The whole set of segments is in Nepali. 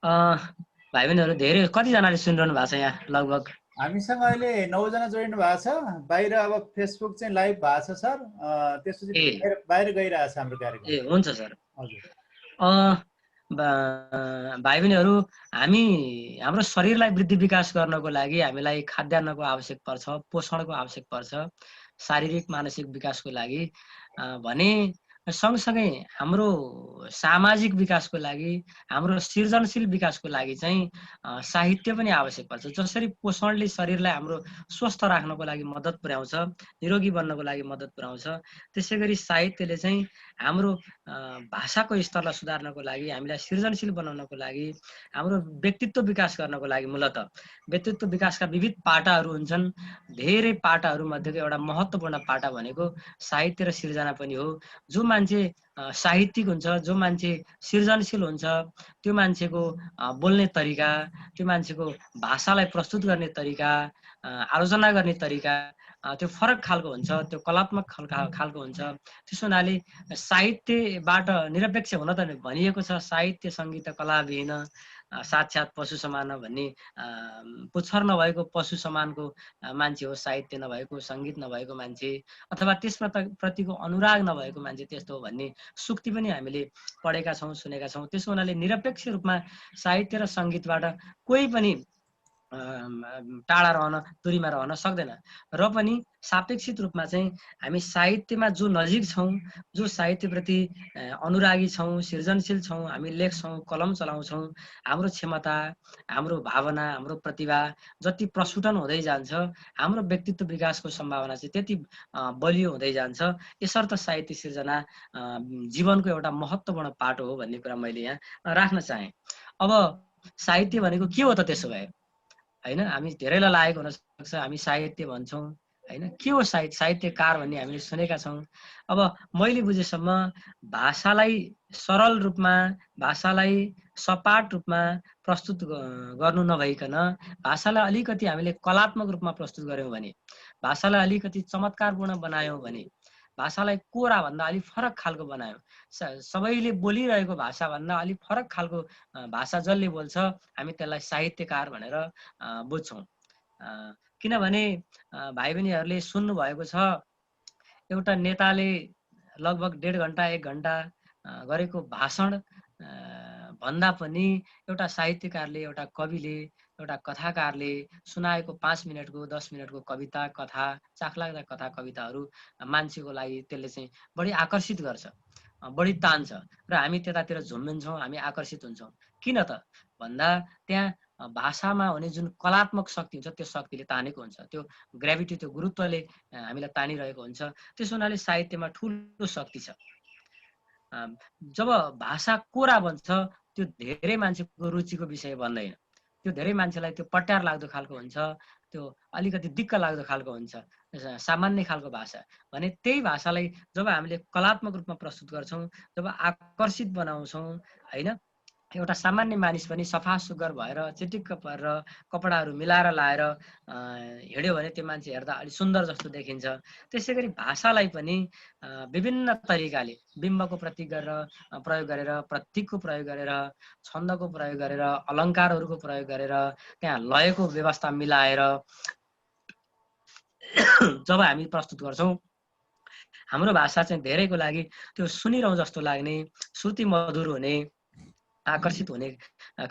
भाइ बहिनीहरू धेरै कतिजनाले सुनिरहनु भएको छ यहाँ लगभग? हामीसँग अहिले 9 जना जोडिनु भएको छ। बाहिर अब फेसबुक चाहिँ लाइभ भएको छ सर। त्यसपछि ए बाहिर गइरहेछ हाम्रो कार्यक्रम। ए हुन्छ सर। हजुर। भाइ बहिनीहरू, हाम्रो शरीरलाई वृद्धि विकास गर्नको लागि हामीलाई खाद्यान्नको आवश्यक पर्छ, पोषणको आवश्यक पर्छ, शारीरिक मानसिक विकासको लागि भने सँगसँगै हाम्रो सामाजिक विकासको लागि, हाम्रो सृजनशील विकासको लागि चाहिँ साहित्य पनि आवश्यक पर्छ। जसरी पोषणले शरीरलाई हाम्रो स्वस्थ राख्नको लागि मद्दत पुर्याउँछ, निरोगी बन्नको लागि मद्दत पुर्याउँछ, त्यसै गरी साहित्यले चाहिँ हाम्रो भाषाको स्तरलाई सुधार्नको लागि, हामीलाई सृजनशील बनाउनको लागि, हाम्रो व्यक्तित्व विकास गर्नको लागि मूलत व्यक्तित्व विकासका विविध पाटाहरू हुन्छन्। धेरै पाटाहरू मध्येको एउटा महत्त्वपूर्ण पाटा भनेको साहित्य र सिर्जना पनि हो। जो मान्छे साहित्यिक हुन्छ, जो मान्छे सृजनशील हुन्छ, त्यो मान्छेको बोल्ने तरिका, त्यो मान्छेको भाषालाई प्रस्तुत गर्ने तरिका, आलोचना गर्ने तरिका त्यो फरक खालको हुन्छ, त्यो कलात्मक खालको हुन्छ। त्यसो हुनाले साहित्यबाट निरपेक्ष हुन त भनिएको छ, साहित्य सङ्गीत कला विहीन साक्षात् पशु समान भन्ने पुच्छर नभएको पशु समानको मान्छे हो साहित्य नभएको, सङ्गीत नभएको मान्छे, अथवा त्यसप्रतिको अनुराग नभएको मान्छे त्यस्तो हो भन्ने सुक्ति पनि हामीले पढेका छौँ, सुनेका छौँ। त्यसो हुनाले निरपेक्ष रूपमा साहित्य र सङ्गीतबाट कोही पनि टाढा रहन, दूरीमा रहन सक्दैन। र पनि सापेक्षित रूपमा चाहिँ हामी साहित्यमा जो नजिक छौँ, जो साहित्यप्रति अनुरागी छौँ, सृजनशील छौँ, हामी लेख्छौँ, कलम चलाउँछौँ, हाम्रो क्षमता, हाम्रो भावना, हाम्रो प्रतिभा जति प्रस्फुटन हुँदै जान्छ, हाम्रो व्यक्तित्व विकासको सम्भावना चाहिँ त्यति बलियो हुँदै जान्छ। यसर्थ साहित्य सिर्जना जीवनको एउटा महत्त्वपूर्ण पाटो हो भन्ने कुरा मैले यहाँ राख्न चाहेँ। अब साहित्य भनेको के हो त त्यसो भए? हैन, हामी धेरैलाई लागेको हुनसक्छ हामी साहित्य भन्छौँ, हैन, के हो साहित्यकार भन्ने हामीले सुनेका छौँ। अब मैले बुझेसम्म भाषालाई सरल रूपमा, भाषालाई सपाट रूपमा प्रस्तुत गर्नु नभइकन भाषालाई अलिकति हामीले कलात्मक रूपमा प्रस्तुत गऱ्यौँ भने, भाषालाई अलिकति चमत्कारपूर्ण बनायौँ भने, भाषालाई कोरा भन्दा अलिक फरक खालको बनायौँ, सबैले बोलिरहेको भाषा भन्दा अलिक फरक खालको भाषा जसले बोल्छ हामी त्यसलाई साहित्यकार भनेर बुझ्छौँ। किनभने भाइ बहिनीहरूले सुन्नुभएको छ, एउटा नेताले लगभग 1.5 घन्टा 1 घन्टा गरेको भाषण भन्दा पनि एउटा साहित्यकारले, एउटा कविले, एउटा कथाकारले सुनाएको 5 मिनटको 10 मिनटको कविता, कथा, चाखलाग्दा कथा कविताहरू मान्छेको लागि त्यसले चाहिँ बढी आकर्षित गर्छ, बढी तान्छ र हामी त्यतातिर झुम्बिन्छौँ, हामी आकर्षित हुन्छौँ। किन त भन्दा त्यहाँ भाषामा हुने जुन कलात्मक शक्ति हुन्छ त्यो शक्तिले तानेको हुन्छ, त्यो ग्रेभिटी, त्यो गुरुत्वले हामीलाई तानिरहेको हुन्छ। त्यसो हुनाले साहित्यमा ठुलो शक्ति छ। जब भाषा कोरा बन्छ त्यो धेरै मान्छेको रुचिको विषय बन्दैन, त्यो धेरै मान्छेलाई त्यो पट्यार लाग्दो खालको हुन्छ, त्यो अलिकति दिक्क लाग्दो खालको हुन्छ, सामान्य खालको भाषा भने त्यही भाषालाई जब हामीले कलात्मक रूपमा प्रस्तुत गर्छौँ, जब आकर्षित बनाउँछौँ, हैन, एउटा सामान्य मानिस पनि सफा सुग्घर भएर चिटिक्क परेर कपडाहरू मिलाएर लाएर हिँड्यो भने त्यो मान्छे हेर्दा अलि सुन्दर जस्तो देखिन्छ। त्यसै गरी भाषालाई पनि विभिन्न तरिकाले बिम्बको प्रयोग गरेर, प्रतीकको प्रयोग गरेर, छन्दको प्रयोग गरेर, अलङ्कारहरूको प्रयोग गरेर, त्यहाँ लयको व्यवस्था मिलाएर जब हामी प्रस्तुत गर्छौँ, हाम्रो भाषा चाहिँ धेरैको लागि त्यो सुनिरहँ जस्तो लाग्ने, श्रुति मधुर हुने, आकर्षित हुने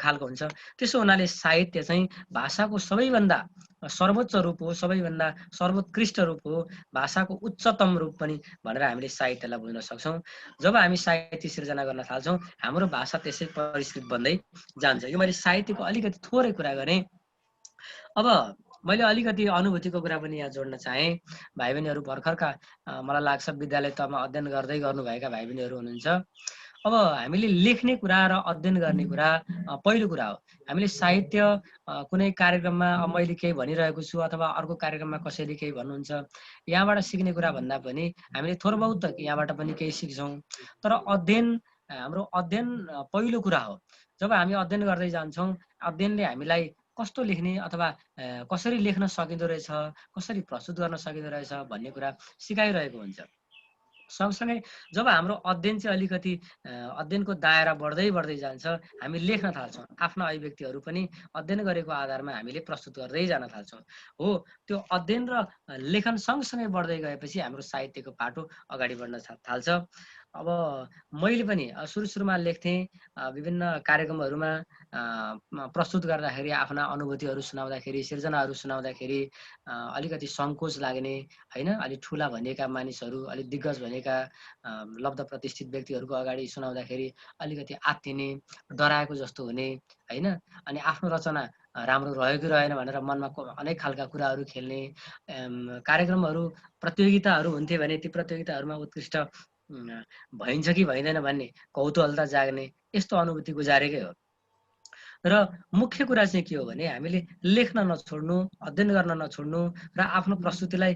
खालको हुन्छ। त्यसो हुनाले साहित्य चाहिँ भाषाको सबैभन्दा सर्वोच्च रूप हो, सबैभन्दा सर्वोत्कृष्ट रूप हो, भाषाको उच्चतम रूप पनि भनेर हामीले साहित्यलाई बुझ्न सक्छौँ। जब हामी साहित्य सिर्जना गर्न थाल्छौँ हाम्रो भाषा त्यसै परिष्कृत बन्दै जान्छ। यो मैले साहित्यको अलिकति थोरै कुरा गरेँ। अब मैले अलिकति अनुभूतिको कुरा पनि यहाँ जोड्न चाहेँ। भाइ बहिनीहरू भर्खरका मलाई लाग्छ विद्यालय तहमा अध्ययन गर्दै गर्नुभएका भाइ बहिनीहरू हुनुहुन्छ। अब हामीले लेख्ने कुरा र अध्ययन गर्ने कुरा पहिलो कुरा हो। हामीले साहित्य कुनै कार्यक्रममा मैले केही भनिरहेको छु अथवा अर्को कार्यक्रममा कसैले केही भन्नुहुन्छ, यहाँबाट सिक्ने कुरा भन्दा पनि हामीले थोर बहुत त यहाँबाट पनि केही सिक्छौँ। तर अध्ययन, हाम्रो अध्ययन पहिलो कुरा हो। जब हामी अध्ययन गर्दै जान्छौँ, अध्ययनले हामीलाई कस्तो लेख्ने अथवा कसरी लेख्न सकिँदो रहेछ, कसरी प्रस्तुत गर्न सकिँदो रहेछ भन्ने कुरा सिकाइरहेको हुन्छ। सँगसँगै जब हाम्रो अध्ययन चाहिँ अलिकति अध्ययनको दायरा बढ्दै बढ्दै जान्छ, हामी लेख्न थाल्छौँ। आफ्ना अभिव्यक्तिहरू पनि अध्ययन गरेको आधारमा हामीले प्रस्तुत गर्दै जान थाल्छौँ। हो, त्यो अध्ययन र लेखन सँगसँगै बढ्दै गएपछि हाम्रो साहित्यको पाटो अगाडि बढ्न थाल्छ। अब मैले पनि सुरुमा लेख्थेँ, विभिन्न कार्यक्रमहरूमा प्रस्तुत गर्दाखेरि आफ्ना अनुभूतिहरू सुनाउँदाखेरि, सिर्जनाहरू सुनाउँदाखेरि अलिकति सङ्कोच लाग्ने, होइन? अलिक ठुला भनेका मानिसहरू, अलिक दिग्गज भनेका लब्ध प्रतिष्ठित व्यक्तिहरूको अगाडि सुनाउँदाखेरि अलिकति आत्तिने, डराएको जस्तो हुने, होइन? अनि आफ्नो रचना राम्रो रह्यो कि रहेन भनेर मनमा अनेक खालका कुराहरू खेल्ने, कार्यक्रमहरू, प्रतियोगिताहरू हुन्थे भने ती प्रतियोगिताहरूमा उत्कृष्ट भइन्छ कि भइँदैन भन्ने कौतूहलता जाग्ने, यस्तो अनुभूति गुजारेकै हो। र मुख्य कुरा चाहिँ के हो भने हामीले लेख्न नछोड्नु, अध्ययन गर्न नछोड्नु र आफ्नो प्रस्तुतिलाई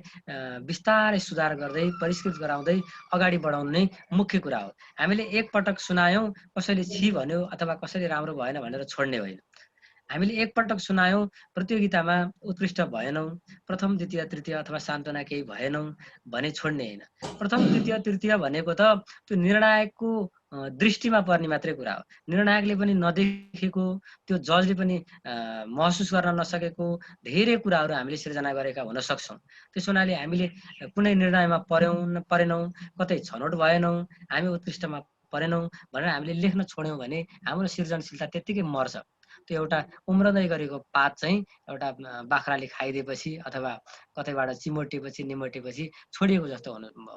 बिस्तारै सुधार गर्दै परिष्कृत गराउँदै अगाडि बढाउनु नै मुख्य कुरा हो। हामीले एकपटक सुनायौँ, कसैले छि भन्यो अथवा कसैले राम्रो भएन भनेर छोड्ने होइन। हामीले एकपटक सुनायौँ, प्रतियोगितामा उत्कृष्ट भएनौँ, प्रथम द्वितीय तृतीय अथवा सान्त्वना केही भएनौँ भने छोड्ने होइन। प्रथम द्वितीय तृतीय भनेको त त्यो निर्णायकको दृष्टिमा पर्ने मात्रै कुरा हो। निर्णायकले पनि नदेखेको, त्यो जजले पनि महसुस गर्न नसकेको धेरै कुराहरू हामीले सिर्जना गरेका हुन सक्छौँ। त्यस हुनाले हामीले कुनै निर्णयमा परेनौँ, कतै छनौट भएनौँ, हामी उत्कृष्टमा परेनौँ भनेर हामीले लेख्न छोड्यौँ भने हाम्रो सृजनशीलता त्यत्तिकै मर्छ। त्यो एउटा उम्रँदै गरेको पात चाहिँ एउटा बाख्राले खाइदिएपछि अथवा कतैबाट चिमोटेपछि निमोटेपछि छोडिएको जस्तो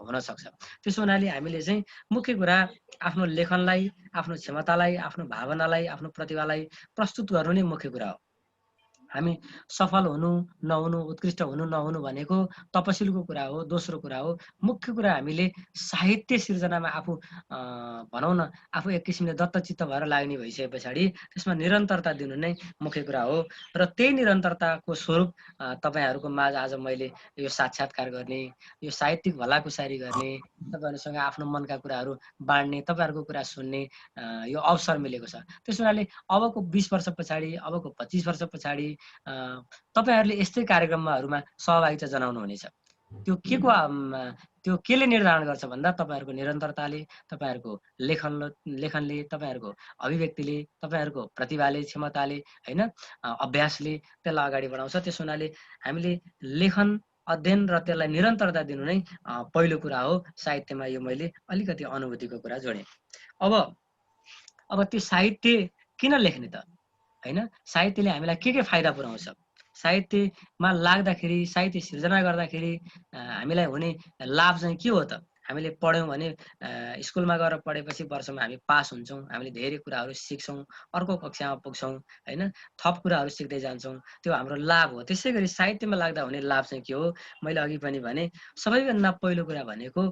हुन सक्छ। त्यसो हुनाले हामीले चाहिँ मुख्य कुरा आफ्नो लेखनलाई, आफ्नो क्षमतालाई, आफ्नो भावनालाई, आफ्नो प्रतिभालाई प्रस्तुत गर्नु नै मुख्य कुरा हो। हामी सफल हुनु नहुनु, उत्कृष्ट हुनु नहुनु भनेको तपसिलको कुरा हो, दोस्रो कुरा हो। मुख्य कुरा हामीले साहित्य सिर्जनामा आफू भनौँ न, आफू एक किसिमले दत्तचित्त भएर लाग्ने भइसके पछाडि त्यसमा निरन्तरता दिनु नै मुख्य कुरा हो। र त्यही निरन्तरताको स्वरूप तपाईँहरूको माझ आज मैले यो साक्षात्कार गर्ने, यो साहित्यिक भलाकुसारी गर्ने, तपाईँहरूसँग आफ्नो मनका कुराहरू बाँड्ने, तपाईँहरूको कुरा सुन्ने यो अवसर मिलेको छ। त्यस हुनाले अबको 20 वर्ष पछाडि, अबको 25 वर्ष पछाडि तपाईँहरूले यस्तै कार्यक्रमहरूमा सहभागिता जनाउनु हुनेछ। त्यो केले निर्धारण गर्छ भन्दा तपाईँहरूको निरन्तरताले, तपाईँहरूको लेखनले, तपाईँहरूको अभिव्यक्तिले, तपाईँहरूको प्रतिभाले, क्षमताले, होइन, अभ्यासले त्यसलाई अगाडि बढाउँछ। त्यस हुनाले हामीले लेखन, अध्ययन र त्यसलाई निरन्तरता दिनु नै पहिलो कुरा हो। साहित्यमा यो मैले अलिकति अनुभूतिको कुरा जोडेँ। अब त्यो साहित्य किन लेख्ने त, होइन? साहित्यले हामीलाई के फाइदा पुर्याउँछ? साहित्यमा लाग्दाखेरि, साहित्य सिर्जना गर्दाखेरि हामीलाई हुने लाभ चाहिँ के हो त? हामीले पढ्यौँ भने स्कुलमा गएर पढेपछि वर्षमा हामी पास हुन्छौँ, हामीले धेरै कुराहरू सिक्छौँ, अर्को कक्षामा पुग्छौँ, होइन, थप कुराहरू सिक्दै जान्छौँ, त्यो हाम्रो लाभ हो। त्यसै गरी साहित्यमा लाग्दा हुने लाभ चाहिँ के हो? मैले अघि पनि भने, सबैभन्दा पहिलो कुरा भनेको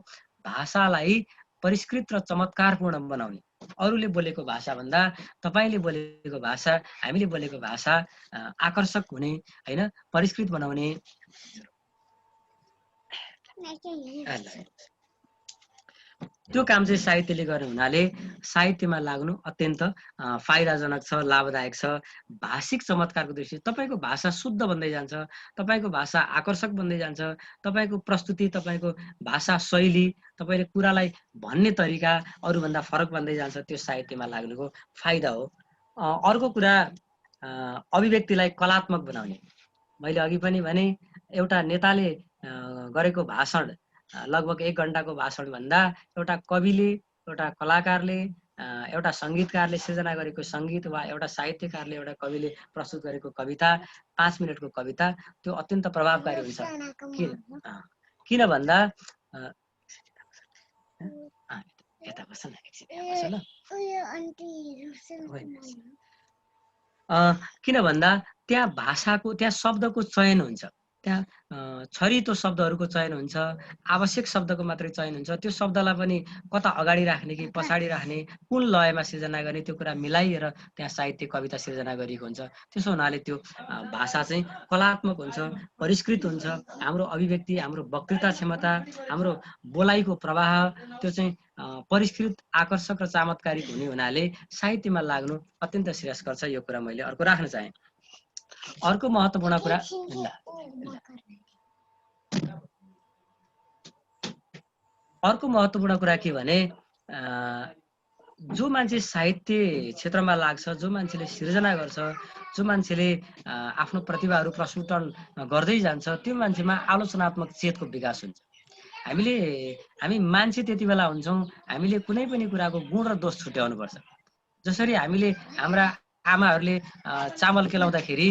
भाषालाई परिष्कृत र चमत्कारपूर्ण बनाउने। अरूले बोलेको भाषा भन्दा तपाईँले बोलेको भाषा, हामीले बोलेको भाषा आकर्षक हुने, होइन, परिष्कृत बनाउने, त्यो काम चाहिँ साहित्यले गर्ने हुनाले साहित्यमा लाग्नु अत्यन्त फाइदाजनक छ, लाभदायक छ। भाषिक चमत्कारको दृष्टि तपाईँको भाषा शुद्ध बन्दै जान्छ, तपाईँको भाषा आकर्षक बन्दै जान्छ, तपाईँको प्रस्तुति, तपाईँको भाषा शैली, तपाईँले कुरालाई भन्ने तरिका अरूभन्दा फरक बन्दै जान्छ। त्यो साहित्यमा लाग्नुको फाइदा हो। अर्को कुरा अभिव्यक्तिलाई कलात्मक बनाउने। मैले अघि पनि भने, एउटा नेताले गरेको भाषण लगभग 1 घण्टाको भाषण भन्दा एउटा कविले, एउटा कलाकारले, एउटा सङ्गीतकारले सिर्जना गरेको सङ्गीत वा एउटा साहित्यकारले, एउटा कविले प्रस्तुत गरेको कविता, 5 मिनटको कविता, त्यो अत्यन्त प्रभावकारी हुन्छ। किन भन्दा यता बस न, किन भन्दा त्यहाँ भाषाको, त्यहाँ शब्दको चयन हुन्छ, त्यहाँ छरितो शब्दहरूको चयन हुन्छ, आवश्यक शब्दको मात्रै चयन हुन्छ। त्यो शब्दलाई पनि कता अगाडि राख्ने कि पछाडि राख्ने, कुन लयमा सिर्जना गर्ने, त्यो कुरा मिलाइएर त्यहाँ साहित्य कविता सिर्जना गरिएको हुन्छ। त्यसो हुनाले त्यो भाषा चाहिँ कलात्मक हुन्छ, परिष्कृत हुन्छ। हाम्रो अभिव्यक्ति, हाम्रो वक्तृता क्षमता, हाम्रो बोलाइको प्रवाह, त्यो चाहिँ परिष्कृत, आकर्षक र चमत्कारिक हुने हुनाले साहित्यमा लाग्नु अत्यन्त श्रेयस्कर छ। यो कुरा मैले अर्को राख्न चाहेँ। अर्को महत्त्वपूर्ण कुरा, अर्को महत्त्वपूर्ण कुरा के भने जो मान्छे साहित्य क्षेत्रमा लाग्छ, जो मान्छेले सिर्जना गर्छ, जो मान्छेले आफ्नो प्रतिभाहरू प्रस्फुटन गर्दै जान्छ, त्यो मान्छेमा आलोचनात्मक चेतको विकास हुन्छ। हामी मान्छे त्यति बेला हुन्छौँ हामीले कुनै पनि कुराको गुण र दोष छुट्याउनुपर्छ। जसरी हामीले हाम्रा आमाहरूले चामल केलाउँदाखेरि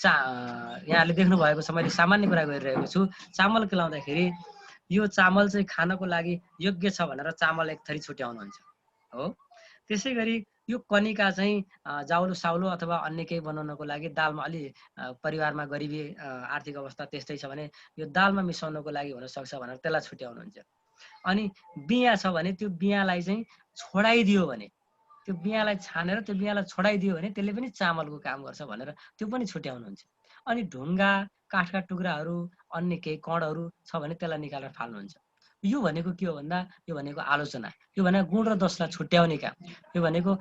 यहाँले देख्नु भएको छ, मैले सामान्य कुरा गरिरहेको छु। चामल केलाउँदाखेरि यो चामल चाहिँ खानको लागि योग्य छ भनेर चामल एक थरी छुट्याउनुहुन्छ हो। त्यसै गरी यो कनिका चाहिँ जाउलो साउलो अथवा अन्य केही बनाउनको लागि दालमा अलि परिवारमा गरिबी आर्थिक अवस्था त्यस्तै छ भने यो दालमा मिसाउनको लागि हुनसक्छ भनेर त्यसलाई छुट्याउनुहुन्छ। अनि बिहा छ भने त्यो बिहालाई चाहिँ छोडाइदियो भने, त्यो बिहालाई छानेर त्यो बिहालाई छोडाइदियो भने त्यसले पनि चामलको काम गर्छ भनेर त्यो पनि छुट्याउनुहुन्छ। अनि ढुङ्गा, काठका टुक्राहरू, अन्य केही कणहरू छ भने त्यसलाई निकालेर फाल्नुहुन्छ। यो भनेको के हो भन्दा यो भनेको आलोचना, यो भनेको गुण र दोषलाई छुट्याउने काम, यो भनेको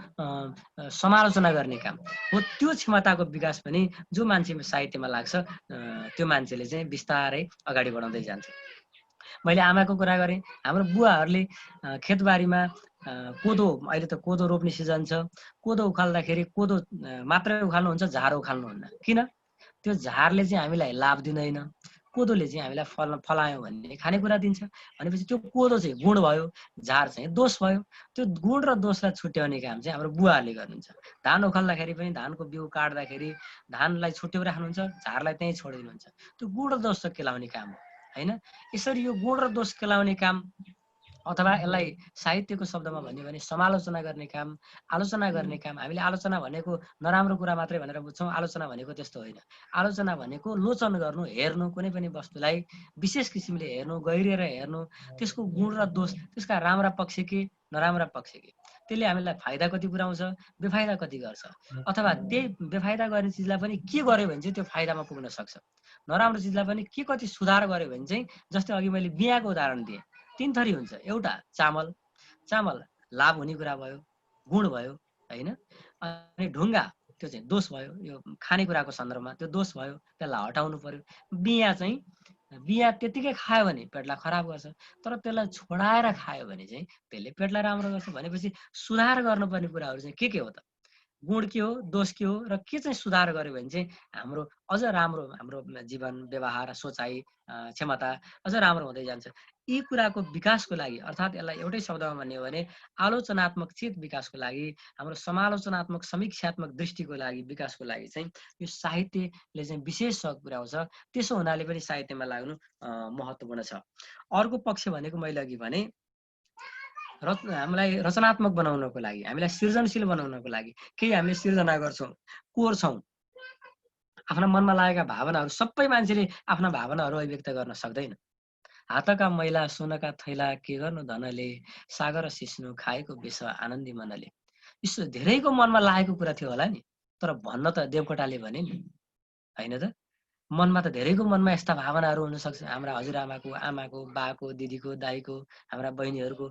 समालोचना गर्ने काम हो। त्यो क्षमताको विकास पनि जो मान्छे साहित्यमा लाग्छ त्यो मान्छेले चाहिँ बिस्तारै अगाडि बढाउँदै जान्छ। मैले आमाको कुरा गरेँ, हाम्रो बुवाहरूले खेतबारीमा कोदो, अहिले त कोदो रोप्ने सिजन छ, कोदो उखाल्दाखेरि कोदो मात्रै उखाल्नुहुन्छ, झार उखाल्नुहुन्न। किन? त्यो झारले चाहिँ हामीलाई लाभ दिँदैन, कोदोले चाहिँ हामीलाई फलायो भन्ने खानेकुरा दिन्छ। भनेपछि त्यो कोदो चाहिँ गुण भयो, झार चाहिँ दोष भयो। त्यो गुण र दोषलाई छुट्याउने काम चाहिँ हाम्रो बुवाहरूले गर्नुहुन्छ। धान उखाल्दाखेरि पनि धानको बिउ काट्दाखेरि धानलाई छुट्याउ राख्नुहुन्छ, झारलाई त्यहीँ छोडिदिनुहुन्छ। त्यो गुण र दोष केलाउने काम हो होइन। यसरी यो गुण र दोष केलाउने काम अथवा यसलाई साहित्यको शब्दमा भन्यो भने समालोचना गर्ने काम, आलोचना गर्ने काम। हामीले आलोचना भनेको नराम्रो कुरा मात्रै भनेर बुझ्छौँ, आलोचना भनेको त्यस्तो होइन। आलोचना भनेको लोचन गर्नु, हेर्नु, कुनै पनि वस्तुलाई विशेष किसिमले हेर्नु, गहिरिएर हेर्नु, त्यसको गुण र दोष, त्यसका राम्रा पक्ष के नराम्रा पक्ष के, त्यसले हामीलाई फाइदा कति पुर्याउँछ, बेफाइदा कति गर्छ, अथवा त्यही बेफाइदा गर्ने चिजलाई पनि के गर्यो भने चाहिँ त्यो फाइदामा पुग्न सक्छ, नराम्रो चिजलाई पनि के कति सुधार गर्यो भने चाहिँ। जस्तै अघि मैले बिहाको उदाहरण दिएँ, 3 थरी हुन्छ। एउटा चामल लाभ हुने कुरा भयो, गुण भयो होइन। अनि ढुङ्गा त्यो चाहिँ दोष भयो, यो खानेकुराको सन्दर्भमा त्यो दोष भयो, त्यसलाई हटाउनु पर्यो। बिहा त्यतिकै खायो भने पेटलाई खराब गर्छ, तर त्यसलाई छोडाएर खायो भने चाहिँ त्यसले पेटलाई राम्रो गर्छ। भनेपछि सुधार गर्नुपर्ने कुराहरू चाहिँ के हो त? गुण के हो, दोष के हो, र के चाहिँ सुधार गर्यो भने चाहिँ हाम्रो अझ राम्रो, हाम्रो जीवन व्यवहार सोचाइ क्षमता अझ राम्रो हुँदै जान्छ। यी कुराको विकासको लागि, अर्थात् यसलाई एउटै शब्दमा भन्ने हो भने आलोचनात्मक चेत विकासको लागि, हाम्रो समालोचनात्मक समीक्षात्मक दृष्टिको लागि विकासको लागि चाहिँ यो साहित्यले चाहिँ विशेष सहयोग पुर्याउँछ। त्यसो हुनाले पनि साहित्यमा लाग्नु महत्त्वपूर्ण छ। अर्को पक्ष भनेको मैले अघि भने हामीलाई रचनात्मक बनाउनको लागि, हामीलाई सृजनशील बनाउनको लागि केही हामीले सिर्जना गर्छौँ, कोर्छौँ। आफ्ना मनमा लागेका भावनाहरू, सबै मान्छेले आफ्ना भावनाहरू अभिव्यक्त गर्न सक्दैन। हातका मैला सुनका थैला के गर्नु धनले, सागर सिस्नु खाएको विष आनन्दी मनले। यस्तो धेरैको मनमा लागेको कुरा थियो होला नि, तर भन्न त देवकोटाले भने नि होइन त। मनमा त धेरैको मनमा यस्ता भावनाहरू हुनसक्छ, हाम्रा हजुरआमाको, आमाको, बाको, दिदीको, दाईको, हाम्रा बहिनीहरूको,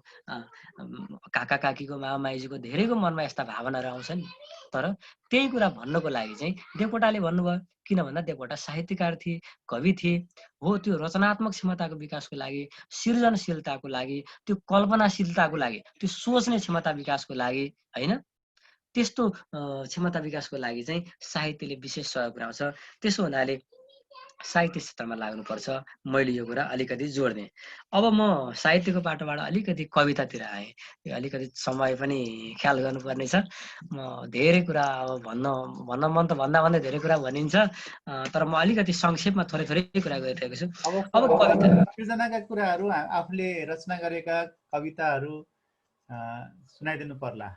काका काकीको, मामा माइजूको धेरैको मनमा यस्ता भावनाहरू आउँछन्। तर त्यही कुरा भन्नको लागि चाहिँ देवकोटाले भन्नुभयो। किन भन्दा देवकोटा साहित्यकार थिए, कवि थिए हो। त्यो रचनात्मक क्षमताको विकासको लागि, सृजनशीलताको लागि, त्यो कल्पनाशीलताको लागि, त्यो सोच्ने क्षमता विकासको लागि होइन, त्यस्तो क्षमता विकासको लागि चाहिँ साहित्यले विशेष सहयोग पुर्याउँछ। त्यसो हुनाले साहित्य क्षेत्रमा लाग्नुपर्छ। मैले यो कुरा अलिकति जोड दिएँ। अब म साहित्यको बाटोबाट अलिकति कवितातिर आएँ। यो अलिकति समय पनि ख्याल गर्नुपर्ने छ। म धेरै कुरा अब भन्न मन त भन्दा धेरै कुरा भनिन्छ, तर म अलिकति संक्षेपमा थोरै कुरा गरिरहेको छु। अब कविता सृजनाका कुराहरू आफूले रचना गरेका कविताहरू सुनाइदिनु पर्ला।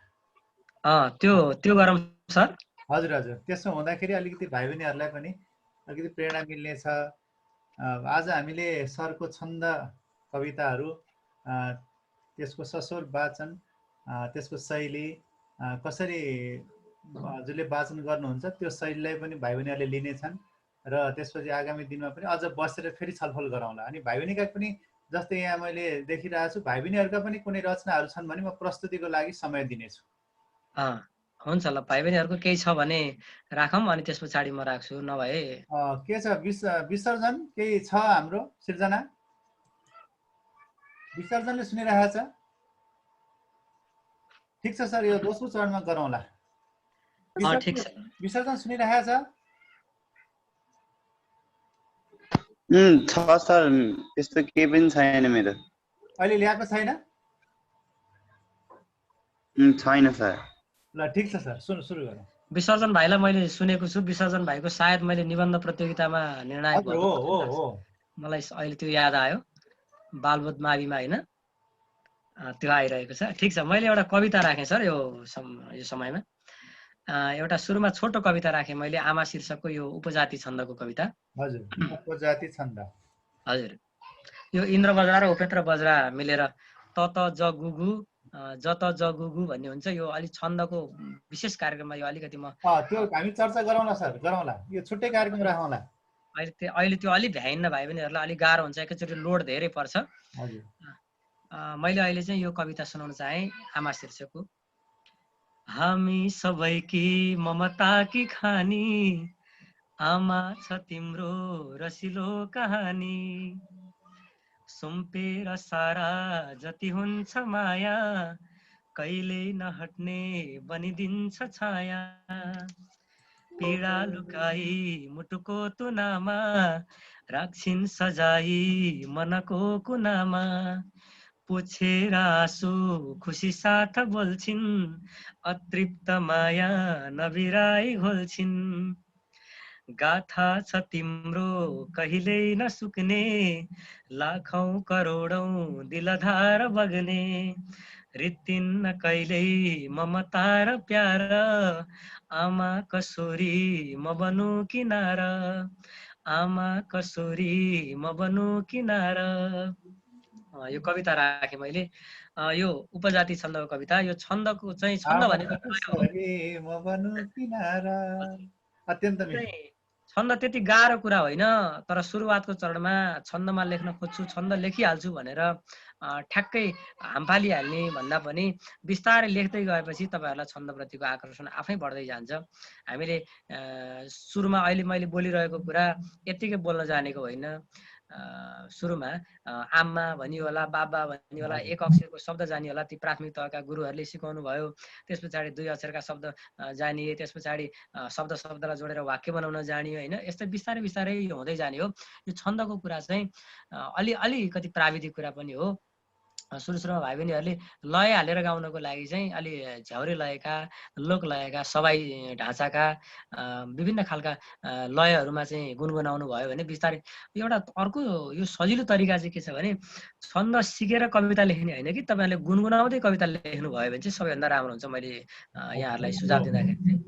त्यो गरौँ सर। हजुर हजुर, त्यसो हुँदाखेरि अलिकति भाइ बहिनीहरूलाई पनि अलिकति प्रेरणा मिल्नेछ। आज हामीले सरको छन्द कविताहरू, त्यसको सस्वर वाचन, त्यसको शैली कसरी हजुरले वाचन गर्नुहुन्छ त्यो शैलीलाई पनि भाइ बहिनीहरूले लिनेछन् र त्यसपछि आगामी दिनमा पनि अझ बसेर फेरि छलफल गरौँला। अनि भाइ बहिनीका पनि जस्तै यहाँ मैले देखिरहेको छु, भाइ बहिनीहरूका पनि कुनै रचनाहरू छन् भने म प्रस्तुतिको लागि समय दिनेछु। हुन्छ ल, भाइ बहिनीहरूको केही छ भने राखौँ, अनि त्यस पछाडि म राख्छु। नभए के छ विसर्जन केही छ हाम्रो सिर्जना? विसर्जनले सुनिरहेको छ? ठिक छ सर, यो दोस्रो चरणमा गरौँला। ठिक छ। विसर्जन सुनिरहेको छ? छ सर, त्यस्तो केही पनि छैन मेरो। अहिले ल्याएको छैन? छैन सर। ल ठिक छ सर, सुरु गरौँ। विसर्जन भाइलाई मैले सुनेको छु, विसर्जन भाइको सायद मैले निबन्ध प्रतियोगितामा निर्णायक हजुर, भएको हो। मलाई अहिले त्यो याद आयो, बालबोध माविमा होइन, त्यो आइरहेको छ। ठिक छ, मैले एउटा कविता राखेँ सर यो समयमा। एउटा सुरुमा छोटो कविता राखेँ मैले, आमा शीर्षकको यो उपजाति छन्दको कविता। हजुर, उपजाति छन्द। हजुर, यो इन्द्र बज्रा र उपेन्द्र बज्रा मिलेर तत जगुगु जत जगुगु भन्ने हुन्छ। यो अलि छन्दको विशेष कार्यक्रममा यो अलिकति म त्यो हामी चर्चा गरौँला सर, गरौँला। यो छुट्टै कार्यक्रम राखौँला। अहिले त्यो अलि भ्याइन्न भाइ बहिनीहरूलाई अलिक गाह्रो हुन्छ, एकैचोटि लोड धेरै पर्छ। हजुर, मैले अहिले चाहिँ यो कविता सुनाउन चाहेँ, आमा शीर्षकको। हामी सबैकी ममताकी खानी, आमा छ तिम्रो रसिलो कहानी, सुम्पेर सारा जति हुन्छ माया, कहिले नहट्ने बनिदिन्छ छाया, पीडा लुकाई मुटुको तुनामा, राख्छिन् सजाई मनको कुनामा, पुछेर आँसु खुसी साथ बोल्छिन्, अतृप्त माया नबिराई घोल्छिन्, गाथा छ तिम्रो कहिल्यै नसुक्ने, लाखौं करोडौं दिलधार बग्ने, रित्तिन्न कहिल्यै ममता र प्यार, आमा कसोरी म बनु किनार, आमा कसोरी म बनु किनार। यो कविता राखेँ मैले। यो उपजाति छन्दको कविता। यो छन्दको चाहिँ छन्द भनेको अत्यन्त मिठो। छन्द त्यति गाह्रो कुरा होइन, तर सुरुवातको चरणमा छन्दमा लेख्न खोज्छु, छन्द लेखिहाल्छु भनेर ठ्याक्कै हामफालिहाल्ने भन्दा पनि बिस्तारै लेख्दै गएपछि तपाईँहरूलाई छन्दप्रतिको आकर्षण आफै बढ्दै जान्छ। हामीले सुरुमा अहिले मैले बोलिरहेको कुरा यत्तिकै बोल्न जानेको होइन। सुरुमा आम्मा भनियो होला, बाबा भनियो होला, एक अक्षरको शब्द जानियो होला, ती प्राथमिक तहका गुरुहरूले सिकाउनु भयो। त्यस पछाडि दुई अक्षरका शब्द जानिए, त्यस पछाडि शब्दलाई जोडेर वाक्य बनाउन जानियो होइन। यस्तै बिस्तारै बिस्तारै यो हुँदै जाने हो। यो छन्दको कुरा चाहिँ अलिकति प्राविधिक कुरा पनि हो। सुरुमा भाइ बहिनीहरूले लय हालेर गाउनको लागि चाहिँ अलि झ्याउरे लयका, लोक लयका, सवाई ढाँचाका विभिन्न खालका लयहरूमा चाहिँ गुनगुनाउनु भयो भने बिस्तारै एउटा अर्को यो सजिलो तरिका चाहिँ के छ भने, छन्द सिकेर कविता लेख्ने होइन कि तपाईँहरूले गुनगुनाउँदै कविता लेख्नु भयो भने चाहिँ सबैभन्दा राम्रो हुन्छ। मैले यहाँहरूलाई सुझाव दिँदाखेरि चाहिँ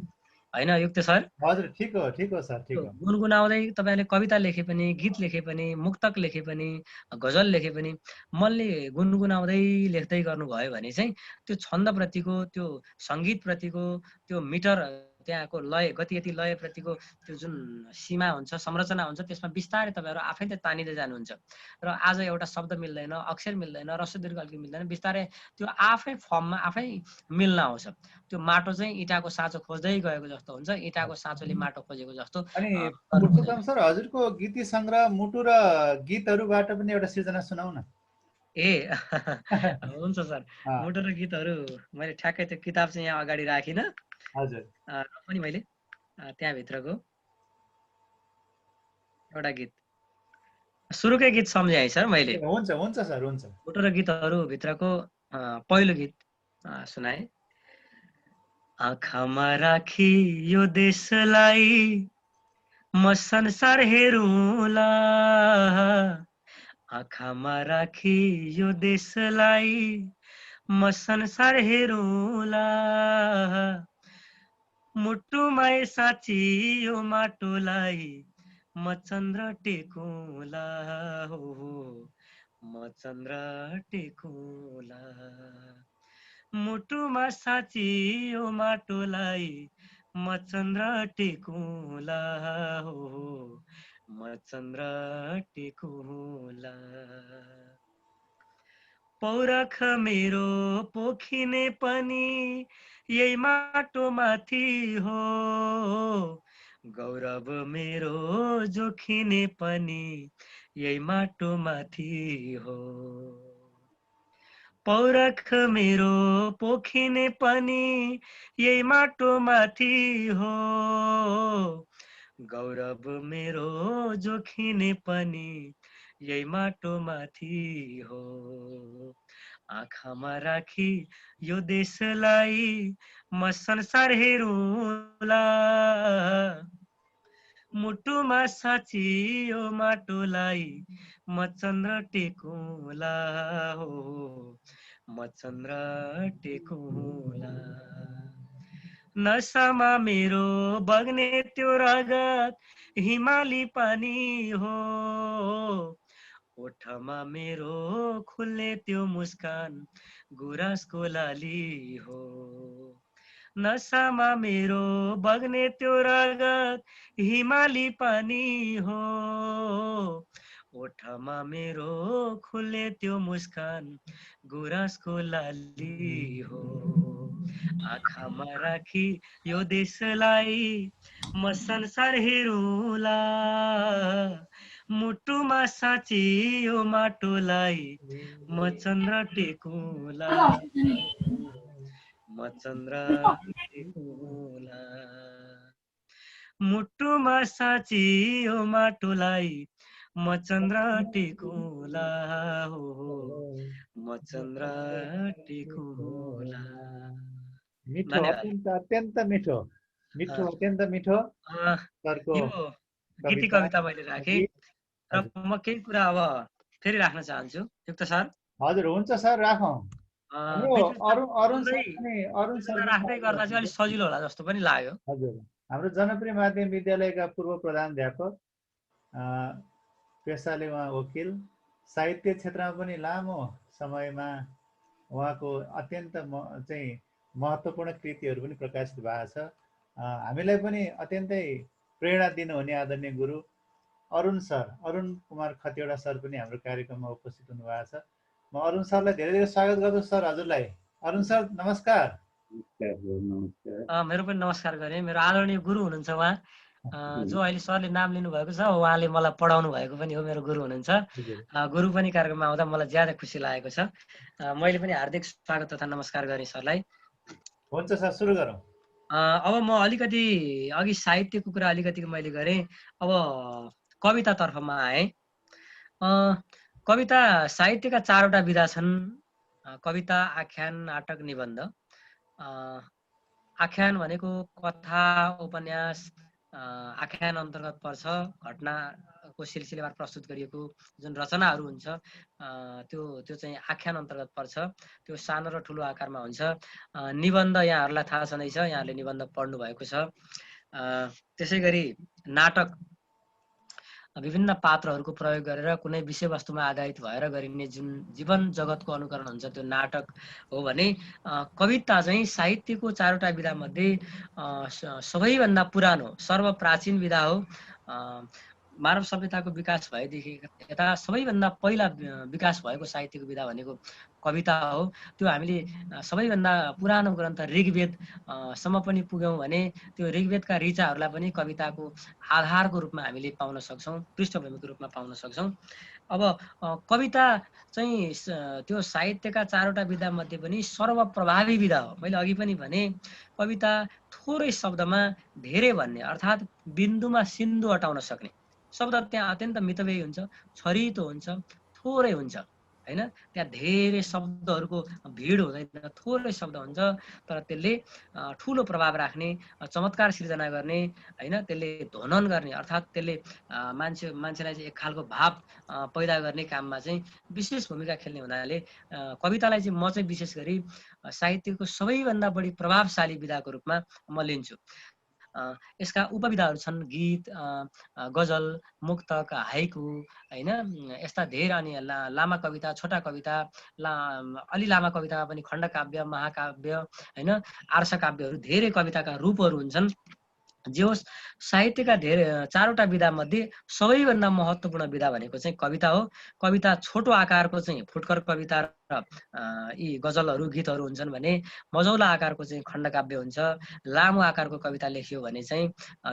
होइन युक्त सर? हजुर, ठिक हो सर, ठिक हो। गुनगुनाउँदै तपाईँले कविता लेखे पनि, गीत लेखे पनि, मुक्तक लेखे पनि, गजल लेखे पनि मनले गुनगुनाउँदै लेख्दै गर्नुभयो भने चाहिँ त्यो छन्दप्रतिको, त्यो सङ्गीतप्रतिको त्यो मिटर, त्यहाँको लय, गति यति लयप्रतिको त्यो जुन सीमा हुन्छ, संरचना हुन्छ, त्यसमा बिस्तारै तपाईँहरू आफैले तानिँदै जानुहुन्छ। र आज एउटा शब्द मिल्दैन, अक्षर मिल्दैन, रस्व दीर्घ अल्की मिल्दैन, बिस्तारै त्यो आफै फर्ममा आफै मिल्न आउँछ। त्यो माटो चाहिँ इँटाको साँचो खोज्दै गएको जस्तो हुन्छ, इँटाको साँचोले माटो खोजेको जस्तो। अनि पुरुषोत्तम सर, हजुरको गीती सङ्ग्रह मुटु र गीतहरूबाट पनि एउटा सृजना सुनाउ न। हुन्छ सर। मुटु र गीतहरू मैले ठ्याक्कै त्यो किताब चाहिँ यहाँ अगाडि राखिनँ। हजुर, र पनि मैले त्यहाँभित्रको एउटा गीत, सुरुकै गीत सम्झेँ है सर मैले। हुन्छ सर, हुन्छ। मुटु र गीतहरू भित्रको पहिलो गीत सुनाए। आँखामा राखी यो देशलाई म संसार हेरौँला, आँखामा राखी यो देशलाई म संसार हेरौँला, मुटुमा साँची यो माटोलाई म चन्द्र टेकौँला, हो म चन्द्र टेकौँला, मुटुमा साँची यो माटोलाई म चन्द्र टेकौँला, हो म चन्द्र टेकौँला, पौरख मेरो पोखिने पनि यही माटो माथि हो, गौरव मेरो जोखिने पनि यही माटो माथि हो, पौरख मेरो पोखिने पनि यही माटो माथि हो, गौरव मेरो जोखिने पनि यही माटो माथि हो। आँखामा राखी यो देशलाई म संसार हेरौँला, मुटुमा साँची यो माटोलाई म चन्द्र टेकौँला हो, म चन्द्र टेकौँला। नसामा मेरो बग्ने त्यो रगत हिमाली पानी हो, ओठमा मेरो खुल्ने त्यो मुस्कान गुराँसको लाली हो। नसामा मेरो बग्ने त्यो रगत हिमाली पानी हो, ओठमा मेरो खुल्ने त्यो मुस्कान गुराँसको लाली हो। आँखामा राखी यो देशलाई म संसार हेरौँला, मुटुमा साँची यो माटोलाई म चन्द्र टेकौँला, म चन्द्र टेकौँला। मुटुमा साँची यो माटोलाई म चन्द्र टेकौँला हो, म चन्द्र टेकौँला। मिठो, धन्यवाद। अत्यन्त मिठो, अत्यन्त मिठो सरको यो गीति कविता मैले राखेँ गीत। र म केही कुरा अब फेरि राख्न चाहन्छु युक्त सर। हजुर, हुन्छ सर, राखौँ। हाम्रो अरुण सर पनि राख्दै गर्दा चाहिँ अलिक सजिलो होला जस्तो पनि लाग्यो। हजुर, हाम्रो जनप्रिय माध्यमिक विद्यालयका पूर्व प्रधानाध्यापक, पेसाले उहाँ वकिल, साहित्य क्षेत्रमा पनि लामो समयमा उहाँको अत्यन्त चाहिँ महत्त्वपूर्ण कृतिहरू पनि प्रकाशित भएको छ। हामीलाई पनि अत्यन्तै प्रेरणा दिनुहुने आदरणीय गुरु अरुण कुमार खतिवडा सर पनि हाम्रो कार्यक्रममा उपस्थित हुनुभएको छ। म अरुण सरलाई धेरै धेरै स्वागत गर्छु। सर, हजुरलाई। अरुण सर, नमस्कार। मेरो पनि नमस्कार गरेँ। मेरो आदरणीय गुरु हुनुहुन्छ उहाँ, जो अहिले सरले नाम लिनुभएको छ, उहाँले मलाई पढाउनु भएको पनि हो, मेरो गुरु हुनुहुन्छ। गुरु पनि कार्यक्रममा आउँदा मलाई ज्यादा खुसी लागेको छ। मैले पनि हार्दिक स्वागत तथा नमस्कार गरेँ सरलाई। हुन्छ सर, सुरु गरौँ। अब म अलिकति अघि साहित्यको कुरा अलिकति मैले गरेँ, अब कवितातर्फमा आएँ। कविता साहित्यका 4वटा विधा छन्, कविता, आख्यान, नाटक, निबन्ध। आख्यान भनेको कथा, उपन्यास, आख्यान अन्तर्गत पर्छ। घटनाको सिलसिलामा प्रस्तुत गरिएको जुन रचनाहरू हुन्छ त्यो चाहिँ आख्यान अन्तर्गत पर्छ। त्यो सानो र ठुलो आकारमा हुन्छ। निबन्ध यहाँहरूलाई थाहा छँदैछ, यहाँहरूले निबन्ध पढ्नु भएको छ। त्यसै गरी नाटक विभिन्न पात्रहरूको प्रयोग गरेर कुनै विषयवस्तुमा आधारित भएर गरिने जुन जीवन जगतको अनुकरण हुन्छ त्यो नाटक हो भने कविता चाहिँ साहित्यको 4वटा विधा मध्ये सबैभन्दा पुरानो सर्वप्राचीन विधा हो। मानव सभ्यताको विकास भएदेखि यता सबैभन्दा पहिला विकास भएको साहित्यको विधा भनेको कविता हो। त्यो हामीले सबैभन्दा पुरानो ग्रन्थ ऋग्वेद सम्म पनि पुग्यौँ भने त्यो ऋग्वेदका ऋचाहरूलाई पनि कविताको आधारको रूपमा हामीले पाउन सक्छौँ, पृष्ठभूमिको रूपमा पाउन सक्छौँ। अब कविता चाहिँ त्यो साहित्यका 4वटा विधा मध्ये पनि सर्वप्रभावी विधा हो। मैले अघि पनि भने कविता थोरै शब्दमा धेरै भन्ने, अर्थात् बिन्दुमा सिन्धु अटाउन सक्ने शब्द त्यहाँ अत्यन्त मितव्ययी हुन्छ, छरितो हुन्छ, थोरै हुन्छ हैन। त्यहाँ धेरै शब्दहरूको भिड हुँदैन, थोरै शब्द हुन्छ, तर त्यसले ठुलो प्रभाव राख्ने, चमत्कार सिर्जना गर्ने हैन, त्यसले ध्वनन गर्ने, अर्थात् त्यसले मान्छेलाई चाहिँ एक खालको भाव पैदा गर्ने काममा चाहिँ विशेष भूमिका खेल्ने हुनाले कवितालाई चाहिँ म चाहिँ विशेष गरी साहित्यको सबैभन्दा बढी प्रभावशाली विधाको रूपमा म लिन्छु। यसका उपविधाहरू छन् गीत, गजल, मुक्तक, हाइकु हैन, यस्ता धेरै। अनि लामा कविता, छोटा कविता, अलि लामा कवितामा पनि खण्डकाव्य, महाकाव्य हैन, आर्ष काव्यहरू धेरै कविताका रूपहरू हुन्छन्। जे होस् साहित्यका धेरै 4वटा विधा मध्ये सबैभन्दा महत्त्वपूर्ण विधा भनेको चाहिँ कविता हो। कविता छोटो आकारको चाहिँ फुटकर कविता र यी गजलहरू गीतहरू हुन्छन् भने मझौला आकारको चाहिँ खण्डकाव्य हुन्छ। लामो आकारको कविता लेखियो भने चाहिँ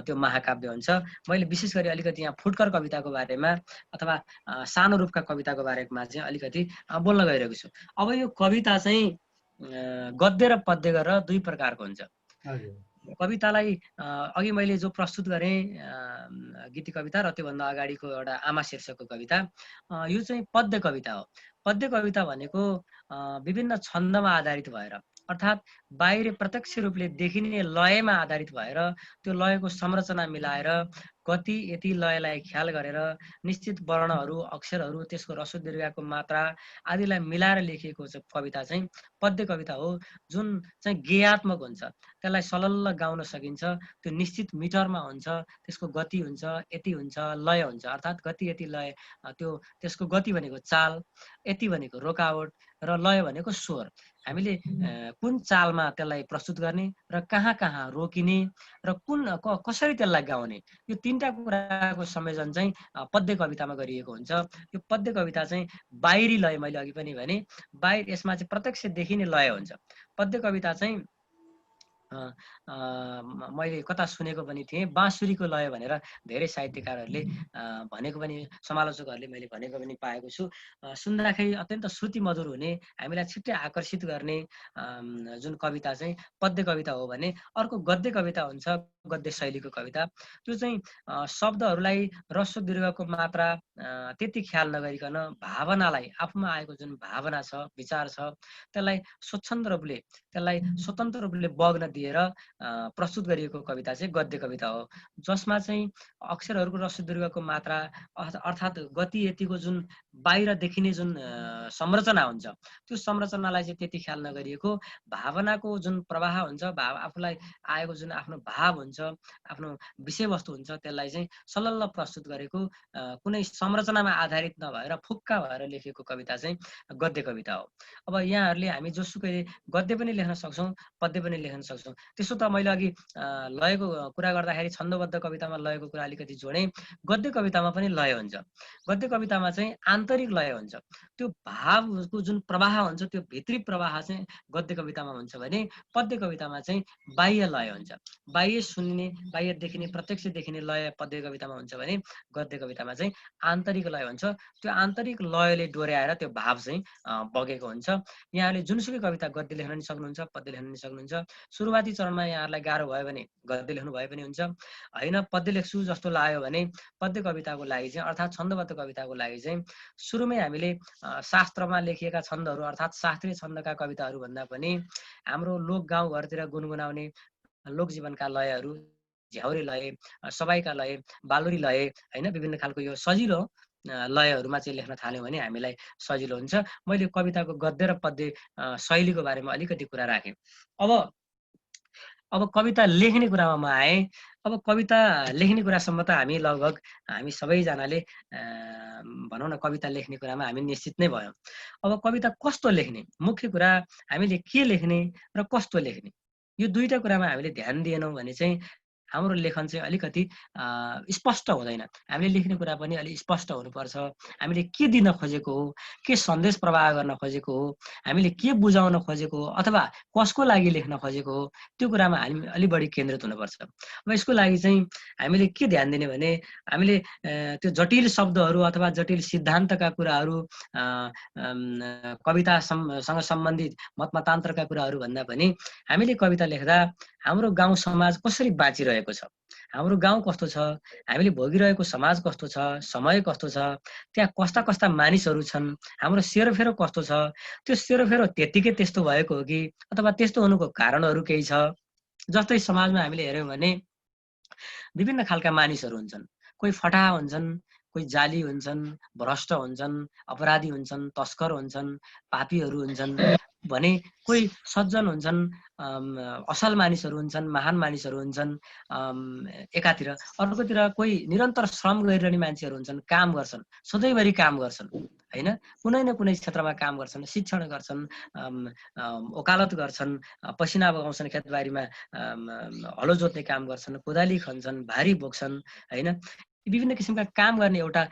त्यो महाकाव्य हुन्छ। मैले विशेष गरी अलिकति यहाँ फुटकर कविताको बारेमा अथवा सानो रूपका कविताको बारेमा चाहिँ अलिकति बोल्न गइरहेको छु। अब यो कविता चाहिँ गद्य र पद्य गरेर दुई प्रकारको हुन्छ। कवितालाई अघि मैले जो प्रस्तुत गरेँ गीति कविता र त्योभन्दा अगाडिको एउटा आमा शीर्षकको कविता, यो चाहिँ पद्य कविता हो। पद्य कविता भनेको विभिन्न छन्दमा आधारित भएर अर्थात् बाहिर प्रत्यक्ष रूपले देखिने लयमा आधारित भएर त्यो लयको संरचना मिलाएर गति यति लयलाई ख्याल गरेर निश्चित वर्णहरू अक्षरहरू त्यसको रस्व दीर्घको मात्रा आदिलाई मिलाएर लेखिएको कविता चाहिँ पद्य कविता हो, जुन चाहिँ गेयात्मक हुन्छ। त्यसलाई सलल्ल गाउन सकिन्छ, त्यो निश्चित मिटरमा हुन्छ, त्यसको गति हुन्छ, यति हुन्छ, लय हुन्छ। अर्थात् गति यति लय, त्यो त्यसको गति भनेको चाल, यति भनेको रोकावट र लय भनेको स्वर। हामीले कुन चालमा त्यसलाई प्रस्तुत गर्ने र कहाँ कहाँ रोकिने र कसरी त्यसलाई गाउने, यो तीनटा कुराको संयोजन चाहिँ पद्य कवितामा गरिएको हुन्छ। यो पद्य कविता चाहिँ बाहिरी लय, मैले अघि पनि भने बाहिर, यसमा चाहिँ प्रत्यक्ष देखिने लय हुन्छ। पद्य कविता चाहिँ मैले कता सुनेको पनि थिएँ, बाँसुरीको लय भनेर धेरै साहित्यकारहरूले भनेको पनि, समालोचकहरूले मैले भनेको पनि पाएको छु। सुन्दाखेरि अत्यन्त श्रुति मधुर हुने, हामीलाई छिट्टै आकर्षित गर्ने जुन कविता चाहिँ पद्य कविता हो भने अर्को गद्य कविता हुन्छ, गद्य शैलीको कविता। त्यो चाहिँ शब्दहरूलाई रस्व दीर्घको मात्रा त्यति ख्याल नगरिकन भावनालाई, आफूमा आएको जुन भावना छ, विचार छ, त्यसलाई स्वतन्त्र रूपले बग्न दिएर प्रस्तुत गरिएको कविता चाहिँ गद्य कविता हो, जसमा चाहिँ अक्षरहरूको रस्व दीर्घको मात्रा अर्थात् गति यतिको जुन बाहिर देखिने जुन संरचना हुन्छ, त्यो संरचनालाई चाहिँ त्यति ख्याल नगरिएको भावनाको जुन प्रवाह हुन्छ, आफूलाई आएको जुन आफ्नो भाव हुन्छ, आफ्नो विषयवस्तु हुन्छ, त्यसलाई चाहिँ सलल्ल प्रस्तुत गरेको, कुनै संरचनामा आधारित नभएर फुक्का भएर लेखेको कविता चाहिँ गद्य कविता हो। अब यहाँहरूले हामी जोसुकै गद्य पनि लेख्न सक्छौँ, पद्य पनि लेख्न सक्छौँ। त्यसो त मैले अघि लयको कुरा गर्दाखेरि छन्दबद्ध कवितामा लयको कुरा अलिकति जोडेँ, गद्य कवितामा पनि लय हुन्छ। गद्य कवितामा चाहिँ आन्तरिक लय हुन्छ, त्यो भावको जुन प्रवाह हुन्छ, त्यो भित्री प्रवाह चाहिँ गद्य कवितामा हुन्छ भने पद्य कवितामा चाहिँ बाह्य लय हुन्छ। बाह्य सुन्ने, बाह्य देखिने, प्रत्यक्ष देखिने लय पद्य कवितामा हुन्छ भने गद्य कवितामा चाहिँ आन्तरिक लय हुन्छ। त्यो आन्तरिक लयले डोर्याएर त्यो भाव चाहिँ बगेको हुन्छ। यहाँले जुनसुकै कविता गद्य लेख्न पनि सक्नुहुन्छ, पद्य लेख्न पनि सक्नुहुन्छ। सुरुवाती चरणमा यहाँहरूलाई गाह्रो भयो भने गद्य लेख्नु भए पनि हुन्छ, होइन पद्य लेख्छु जस्तो लाग्यो भने पद्य कविताको लागि चाहिँ अर्थात् छन्दबद्ध कविताको लागि चाहिँ सुरुमै हामीले शास्त्रमा लेखिएका छन्दहरू अर्थात् शास्त्रीय छन्दका कविताहरू भन्दा पनि हाम्रो लोक गाउँघरतिर गुनगुनाउने लोकजीवनका लयहरू, झ्याउरे लय, सबाईका लय, बालुरी लय, होइन विभिन्न खालको यो सजिलो लयहरूमा चाहिँ लेख्न थाल्यौँ भने हामीलाई सजिलो हुन्छ। मैले कविताको गद्य र पद्य शैलीको बारेमा अलिकति कुरा राखेँ। अब कविता लेख्ने कुरामा म आएँ। अब कविता लेख्ने कुरासम्म त हामी सबैजनाले भनौँ न, कविता लेख्ने कुरामा हामी निश्चित नै भयौँ। अब कविता कस्तो लेख्ने, मुख्य कुरा हामीले के लेख्ने र कस्तो लेख्ने, यो दुईटा कुरामा हामीले ध्यान दिएनौँ भने चाहिँ हाम्रो लेखन चाहिँ अलिकति स्पष्ट हुँदैन। हामीले लेख्ने कुरा पनि अलिक स्पष्ट हुनुपर्छ। हामीले के दिन खोजेको हो, के सन्देश प्रवाह गर्न खोजेको हो, हामीले के बुझाउन खोजेको हो, अथवा कसको लागि लेख्न खोजेको हो, त्यो कुरामा हामी अलि बढी केन्द्रित हुनुपर्छ। अब यसको लागि चाहिँ हामीले के ध्यान दिने भने हामीले त्यो जटिल शब्दहरू अथवा जटिल सिद्धान्तका कुराहरू, कवितासँग सम्बन्धित मतमतान्तरका कुराहरू भन्दा पनि हामीले कविता लेख्दा हाम्रो गाउँ समाज कसरी बाँचिरहेको छ, हाम्रो गाउँ कस्तो छ, हामीले भोगिरहेको समाज कस्तो छ, समय कस्तो छ, त्यहाँ कस्ता कस्ता मानिसहरू छन्, हाम्रो सेरोफेरो कस्तो छ, त्यो सेरोफेरो त्यत्तिकै त्यस्तो भएको हो कि अथवा त्यस्तो हुनुको कारणहरू केही छ। जस्तै समाजमा हामीले हेऱ्यौँ भने विभिन्न खालका मानिसहरू हुन्छन्, कोही फटाहा हुन्छन्, कोही जाली हुन्छन्, भ्रष्ट हुन्छन्, अपराधी हुन्छन्, तस्कर हुन्छन्, पापीहरू हुन्छन् भने कोही सज्जन हुन्छन्, असल मानिसहरू हुन्छन्, महान मानिसहरू हुन्छन् एकातिर। अर्कोतिर कोही निरन्तर श्रम गरिरहने मान्छेहरू हुन्छन्, काम गर्छन्, सधैँभरि काम गर्छन् हैन, कुनै न कुनै क्षेत्रमा काम गर्छन्, शिक्षण गर्छन्, वकालत गर्छन्, पसिना बगाउँछन्, खेतबारीमा हलो जोत्ने काम गर्छन्, कोदाली खन्छन्, भारी बोक्छन् हैन। विभिन्न किसिमका काम गर्ने एउटा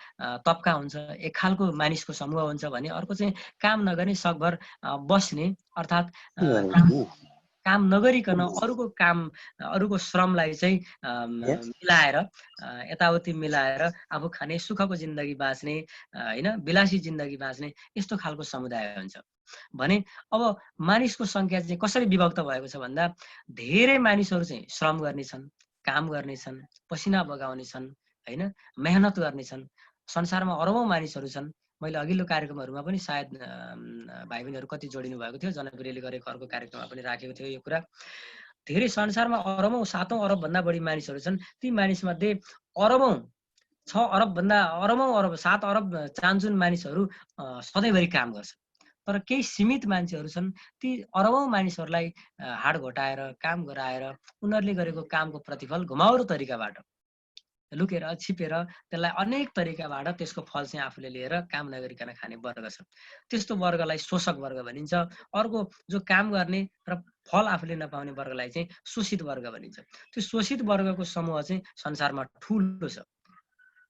तबका हुन्छ, एक खालको मानिसको समूह हुन्छ भने अर्को चाहिँ काम नगर्ने, सकभर बस्ने, अर्थात् काम नगरिकन अरूको काम, अरूको श्रमलाई चाहिँ मिलाएर यताउति मिलाएर आफू खाने, सुखको जिन्दगी बाँच्ने हैन, विलासी जिन्दगी बाँच्ने, यस्तो खालको समुदाय हुन्छ भने अब मानिसको संख्या चाहिँ कसरी विभक्त भएको छ भन्दा धेरै मानिसहरू चाहिँ श्रम गर्नेछन्, काम गर्नेछन्, पसिना बगाउनेछन् हैन, मेहनत गर्नेछन्। संसारमा अरबौं मानिसहरू छन्। मैले अघिल्लो कार्यक्रमहरुमा पनि सायद भाइ बहिनीहरु कति जोडिनु भएको थियो, जनप्रियले गरेको अर्को कार्यक्रममा पनि राखेको थियो यो कुरा। धेरै संसारमा अरबौं 7औं अरब भन्दा बढी मानिसहरू छन्। ती मानिसमध्ये अरबौं 6 अरब भन्दा अरब 7 अरब चान्चुन मानिसहरू सधैँभरि काम गर्छन्। तर केही सीमित मान्छेहरू छन्, ती अरबौं मानिसहरूलाई हाड घोटाएर काम गराएर उनीहरूले गरेको कामको प्रतिफल घुमाउरो तरिकाबाट लुकेर छिपेर त्यसलाई अनेक तरिकाबाट त्यसको फल चाहिँ आफूले लिएर काम नगरिकन खाने वर्ग छ। त्यस्तो वर्गलाई शोषक वर्ग भनिन्छ। अर्को जो काम गर्ने र फल आफूले नपाउने वर्गलाई चाहिँ शोषित वर्ग भनिन्छ। त्यो शोषित वर्गको समूह चाहिँ संसारमा ठूलो छ।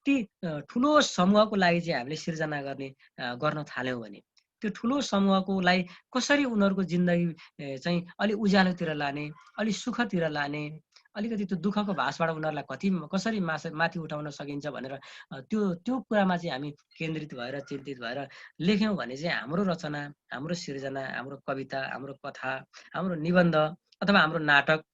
ती ठूलो समूहको लागि चाहिँ हामीले सिर्जना गर्न थाल्यौं भने त्यो ठूलो समूहकोलाई कसरी उनीहरुको जिन्दगी चाहिँ अलि उज्यालोतिर लाने, अलि सुखतिर लाने, अलिकति त्यो दुःखको भासबाट उनीहरुलाई कसरी माथि उठाउन सकिन्छ भनेर त्यो कुरामा चाहिँ हामी केन्द्रित भएर चिन्तित भएर लेख्यौं भने चाहिँ हाम्रो रचना, हाम्रो सिर्जना, हाम्रो कविता, हाम्रो कथा, हाम्रो निबन्ध अथवा हाम्रो नाटक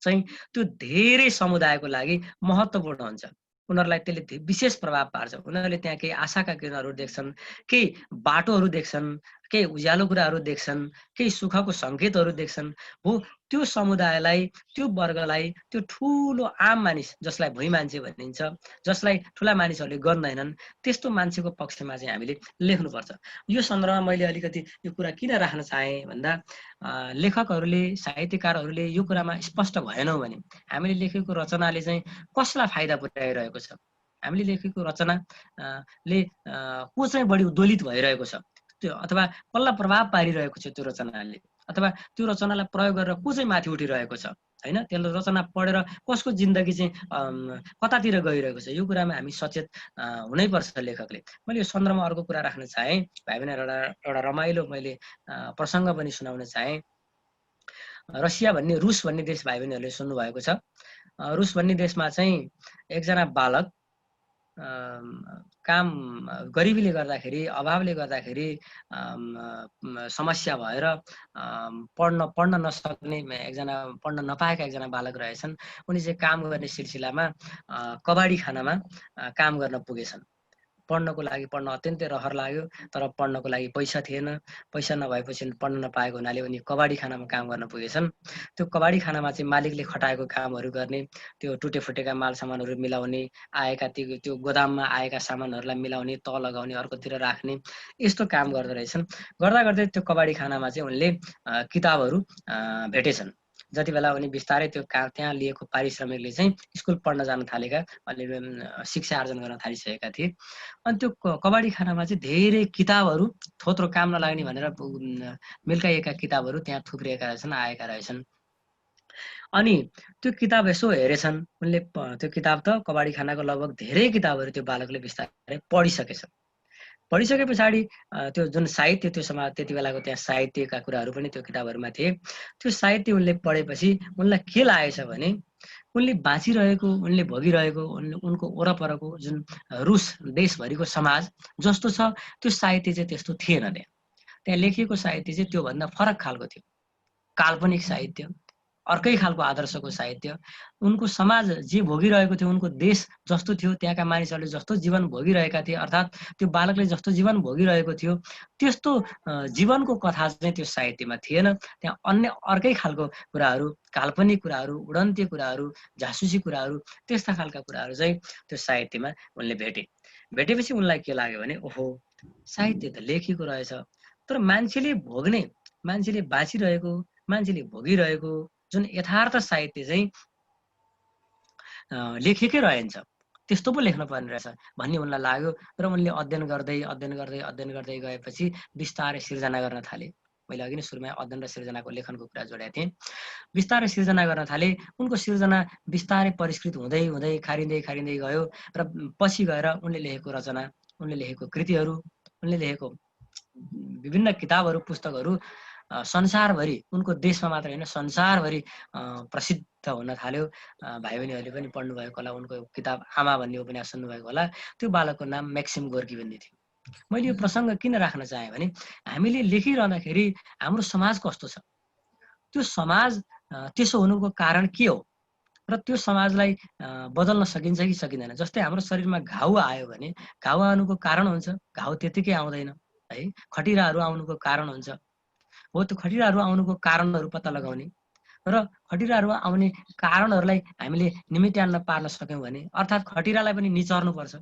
चाहिँ त्यो धेरै समुदायको लागि महत्त्वपूर्ण हुन्छ। उनीहरुलाई त्यसले विशेष प्रभाव पार्छ। उनीहरुले त्यहाँ केही आशाका किरणहरू देख्छन्, केही बाटोहरू देख्छन्, केही उज्यालो कुराहरू देख्छन्, केही सुखको संकेतहरू देख्छन्। हो त्यो समुदायलाई, त्यो वर्गलाई, त्यो ठूलो आम मानिस जसलाई भुइँ मान्छे भनिन्छ, जसलाई ठूला मानिसहरूले गर्दैनन्, त्यस्तो मान्छेको पक्षमा चाहिँ हामीले लेख्नुपर्छ। यो सन्दर्भमा मैले अलिकति यो कुरा किन राख्न चाहे भन्दा लेखकहरूले, साहित्यकारहरूले यो कुरामा स्पष्ट भएनौं भने हामीले लेखेको रचनाले चाहिँ कसलाई फाइदा पुर्याइरहेको छ, हामीले लेखेको रचनाले को चाहिँ बढी उद्वेलित भइरहेको छ त्यो, अथवा कसलाई प्रभाव पारिरहेको छ त्यो रचनाले, अथवा त्यो रचनालाई प्रयोग गरेर को चाहिँ माथि उठिरहेको छ हैन, त्यसले रचना पढेर कसको जिन्दगी चाहिँ कतातिर गइरहेको छ, यो कुरामा हामी सचेत हुनैपर्छ लेखकले। मैले यो सन्दर्भमा अर्को कुरा राख्न चाहे, भाइ बहिनीहरुलाई एउटा रमाइलो मैले प्रसंग पनि सुनाउन चाहे। रसिया भन्ने, रुस भन्ने देश भाइ बहिनीहरुले सुन्नु भएको छ। रुस भन्ने देशमा चाहिँ एकजना बालक काम गरिबीले गर्दाखेरि, अभावले गर्दाखेरि समस्या भएर पढ्न नसक्ने एकजना, पढ्न नपाएका एकजना बालक रहेछन्। उनी चाहिँ काम गर्ने सिलसिलामा कबाडी खानामा काम गर्न पुगेछन्। पढ्नको लागि पढ्न अत्यन्तै रहर लाग्यो, तर पढ्नको लागि पैसा थिएन। पैसा नभएपछि पढ्न नपाएको हुनाले उनी कबाडी खानामा काम गर्न पुगेछन्। त्यो कबाडी खानामा चाहिँ मालिकले खटाएको कामहरू गर्ने, त्यो टुटे फुटेका माल सामानहरू मिलाउने, आएका त्यो गोदाममा आएका सामानहरूलाई मिलाउने, तह लगाउने, अर्कोतिर राख्ने, यस्तो काम गर्दै रहेछन्। गर्दा गर्दै त्यो कबाडी खानामा चाहिँ उनले किताबहरू भेटेछन्। जति बेला उनी बिस्तारै त्यो त्यहाँ लिएको पारिश्रमिकले चाहिँ स्कुल पढ्न जान थालेका, अलि शिक्षा आर्जन गर्न थालिसकेका थिए। अनि त्यो कबाडी खानामा चाहिँ धेरै किताबहरू, थोत्रो काम नलाग्ने भनेर मिल्काइएका किताबहरू त्यहाँ थुप्रिएका रहेछन्, आएका रहेछन्। अनि त्यो किताब यसो हेरेछन् उनले, त्यो किताब त कबाडी खानाको लगभग धेरै किताबहरू त्यो बालकले बिस्तारै पढिसकेछ। पढिसके पछाडि त्यो जुन साहित्य, त्यो समाज त्यति बेलाको त्यहाँ साहित्यका कुराहरू पनि त्यो किताबहरूमा थिए। त्यो साहित्य उनले पढेपछि उनलाई के लागेछ भने उनले बाँचिरहेको, उनले भोगिरहेको, उनको वरपरको जुन रुस देशभरिको समाज जस्तो छ त्यो साहित्य चाहिँ त्यस्तो थिएन। त्यहाँ लेखिएको साहित्य चाहिँ त्योभन्दा फरक खालको थियो। काल्पनिक साहित्य, अर्कै खालको आदर्शको साहित्य, उनको समाज जे भोगिरहेको थियो, उनको देश जस्तो थियो, त्यहाँका मानिसहरूले जस्तो जीवन भोगिरहेका थिए, अर्थात् त्यो बालकले जस्तो जीवन भोगिरहेको थियो, त्यस्तो जीवनको कथा चाहिँ त्यो साहित्यमा थिएन। त्यहाँ अन्य अर्कै खालको कुराहरू, काल्पनिक कुराहरू, उडन्ते कुराहरू, जासुसी कुराहरू, त्यस्ता खालका कुराहरू चाहिँ त्यो साहित्यमा उनले भेटेपछि उनलाई के लाग्यो भने ओहो, साहित्य त लेखिएको रहेछ, तर मान्छेले भोग्ने, मान्छेले बाँचिरहेको, मान्छेले भोगिरहेको जुन यथार्थ साहित्य चाहिँ लेखेकै रहन्छ, त्यस्तो पो लेख्न पर्ने रहेछ भन्ने उनलाई लाग्यो। र उनले अध्ययन गर्दै गएपछि बिस्तारै सिर्जना गर्न थाले। मैले अघि नै सुरुमा अध्ययन र सिर्जनाको लेखनको कुरा जोडेको थिएँ। बिस्तारै सिर्जना गर्न थाले। उनको सिर्जना बिस्तारै परिष्कृत हुँदै खारिँदै गयो र पछि गएर उनले लेखेको रचना, उनले लेखेको कृतिहरू, उनले लेखेको विभिन्न किताबहरू, पुस्तकहरू संसारभरि, उनको देशमा मात्र होइन संसारभरि प्रसिद्ध हुन थाल्यो। भाइ बहिनीहरूले पनि पढ्नुभएको होला, उनको किताब आमा भन्ने उपन्यास सुन्नुभएको होला। त्यो बालकको नाम म्याक्सिम गोर्की भन्ने थियो। मैले यो प्रसङ्ग किन राख्न चाहेँ भने हामीले लेखिरहँदाखेरि हाम्रो समाज कस्तो छ, त्यो समाज त्यसो हुनुको कारण के हो र त्यो समाजलाई बदल्न सकिन्छ कि सकिँदैन। जस्तै हाम्रो शरीरमा घाउ आयो भने घाउ आउनुको कारण हुन्छ, घाउ त्यतिकै आउँदैन है, खटिराहरू आउनुको कारण हुन्छ। हो, त्यो खटिराहरू आउनुको कारणहरू पत्ता लगाउने र खटिराहरू आउने कारणहरूलाई हामीले निमित्यान्न पार्न सक्यौँ भने, अर्थात् खटिरालाई पनि निचर्नुपर्छ।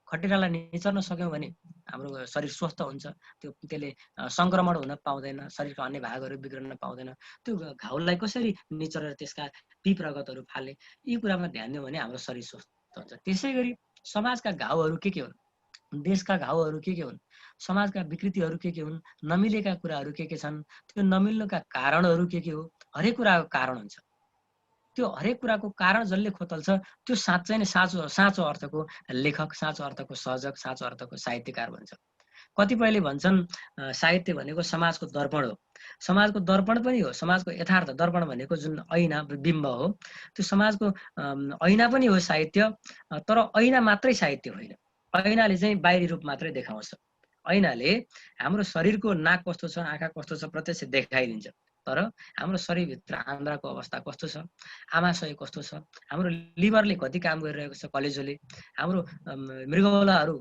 खटिरालाई निचर्न सक्यौँ भने हाम्रो शरीर स्वस्थ हुन्छ, त्यसले सङ्क्रमण हुन पाउँदैन, शरीरका अन्य भागहरू बिग्रन पाउँदैन। त्यो घाउलाई कसरी निचरेर त्यसका पिप रगतहरू फाल्ने, यी कुरामा ध्यान दियौँ भने हाम्रो शरीर स्वस्थ हुन्छ। त्यसै गरी समाजका घाउहरू के हुन्, देशका घाउहरू के हुन्, समाजका विकृतिहरू के हुन्, नमिलेका कुराहरू के छन्, त्यो नमिल्नुका कारणहरू के हो, हरेक कुराको कारण हुन्छ। त्यो हरेक कुराको कारण जसले खोतल्छ त्यो साँच्चै नै साँचो अर्थको लेखक, साँचो अर्थको सर्जक, साँचो अर्थको साहित्यकार भन्छ। कतिपयले भन्छन् साहित्य भनेको समाजको दर्पण हो। समाजको दर्पण पनि हो, समाजको यथार्थ दर्पण भनेको जुन ऐना बिम्ब हो, त्यो समाजको ऐना पनि हो साहित्य। तर ऐना मात्रै साहित्य होइन, ऐनाले चाहिँ बाहिरी रूप मात्रै देखाउँछ। ऐनाले हाम्रो शरीरको नाक कस्तो छ, आँखा कस्तो छ प्रत्यक्ष देखाइदिन्छ, तर हाम्रो शरीरभित्र आन्द्राको अवस्था कस्तो छ, आमाशय कस्तो छ, हाम्रो लिभरले कति काम गरिरहेको छ, कलेजोले, हाम्रो मृगौलाहरू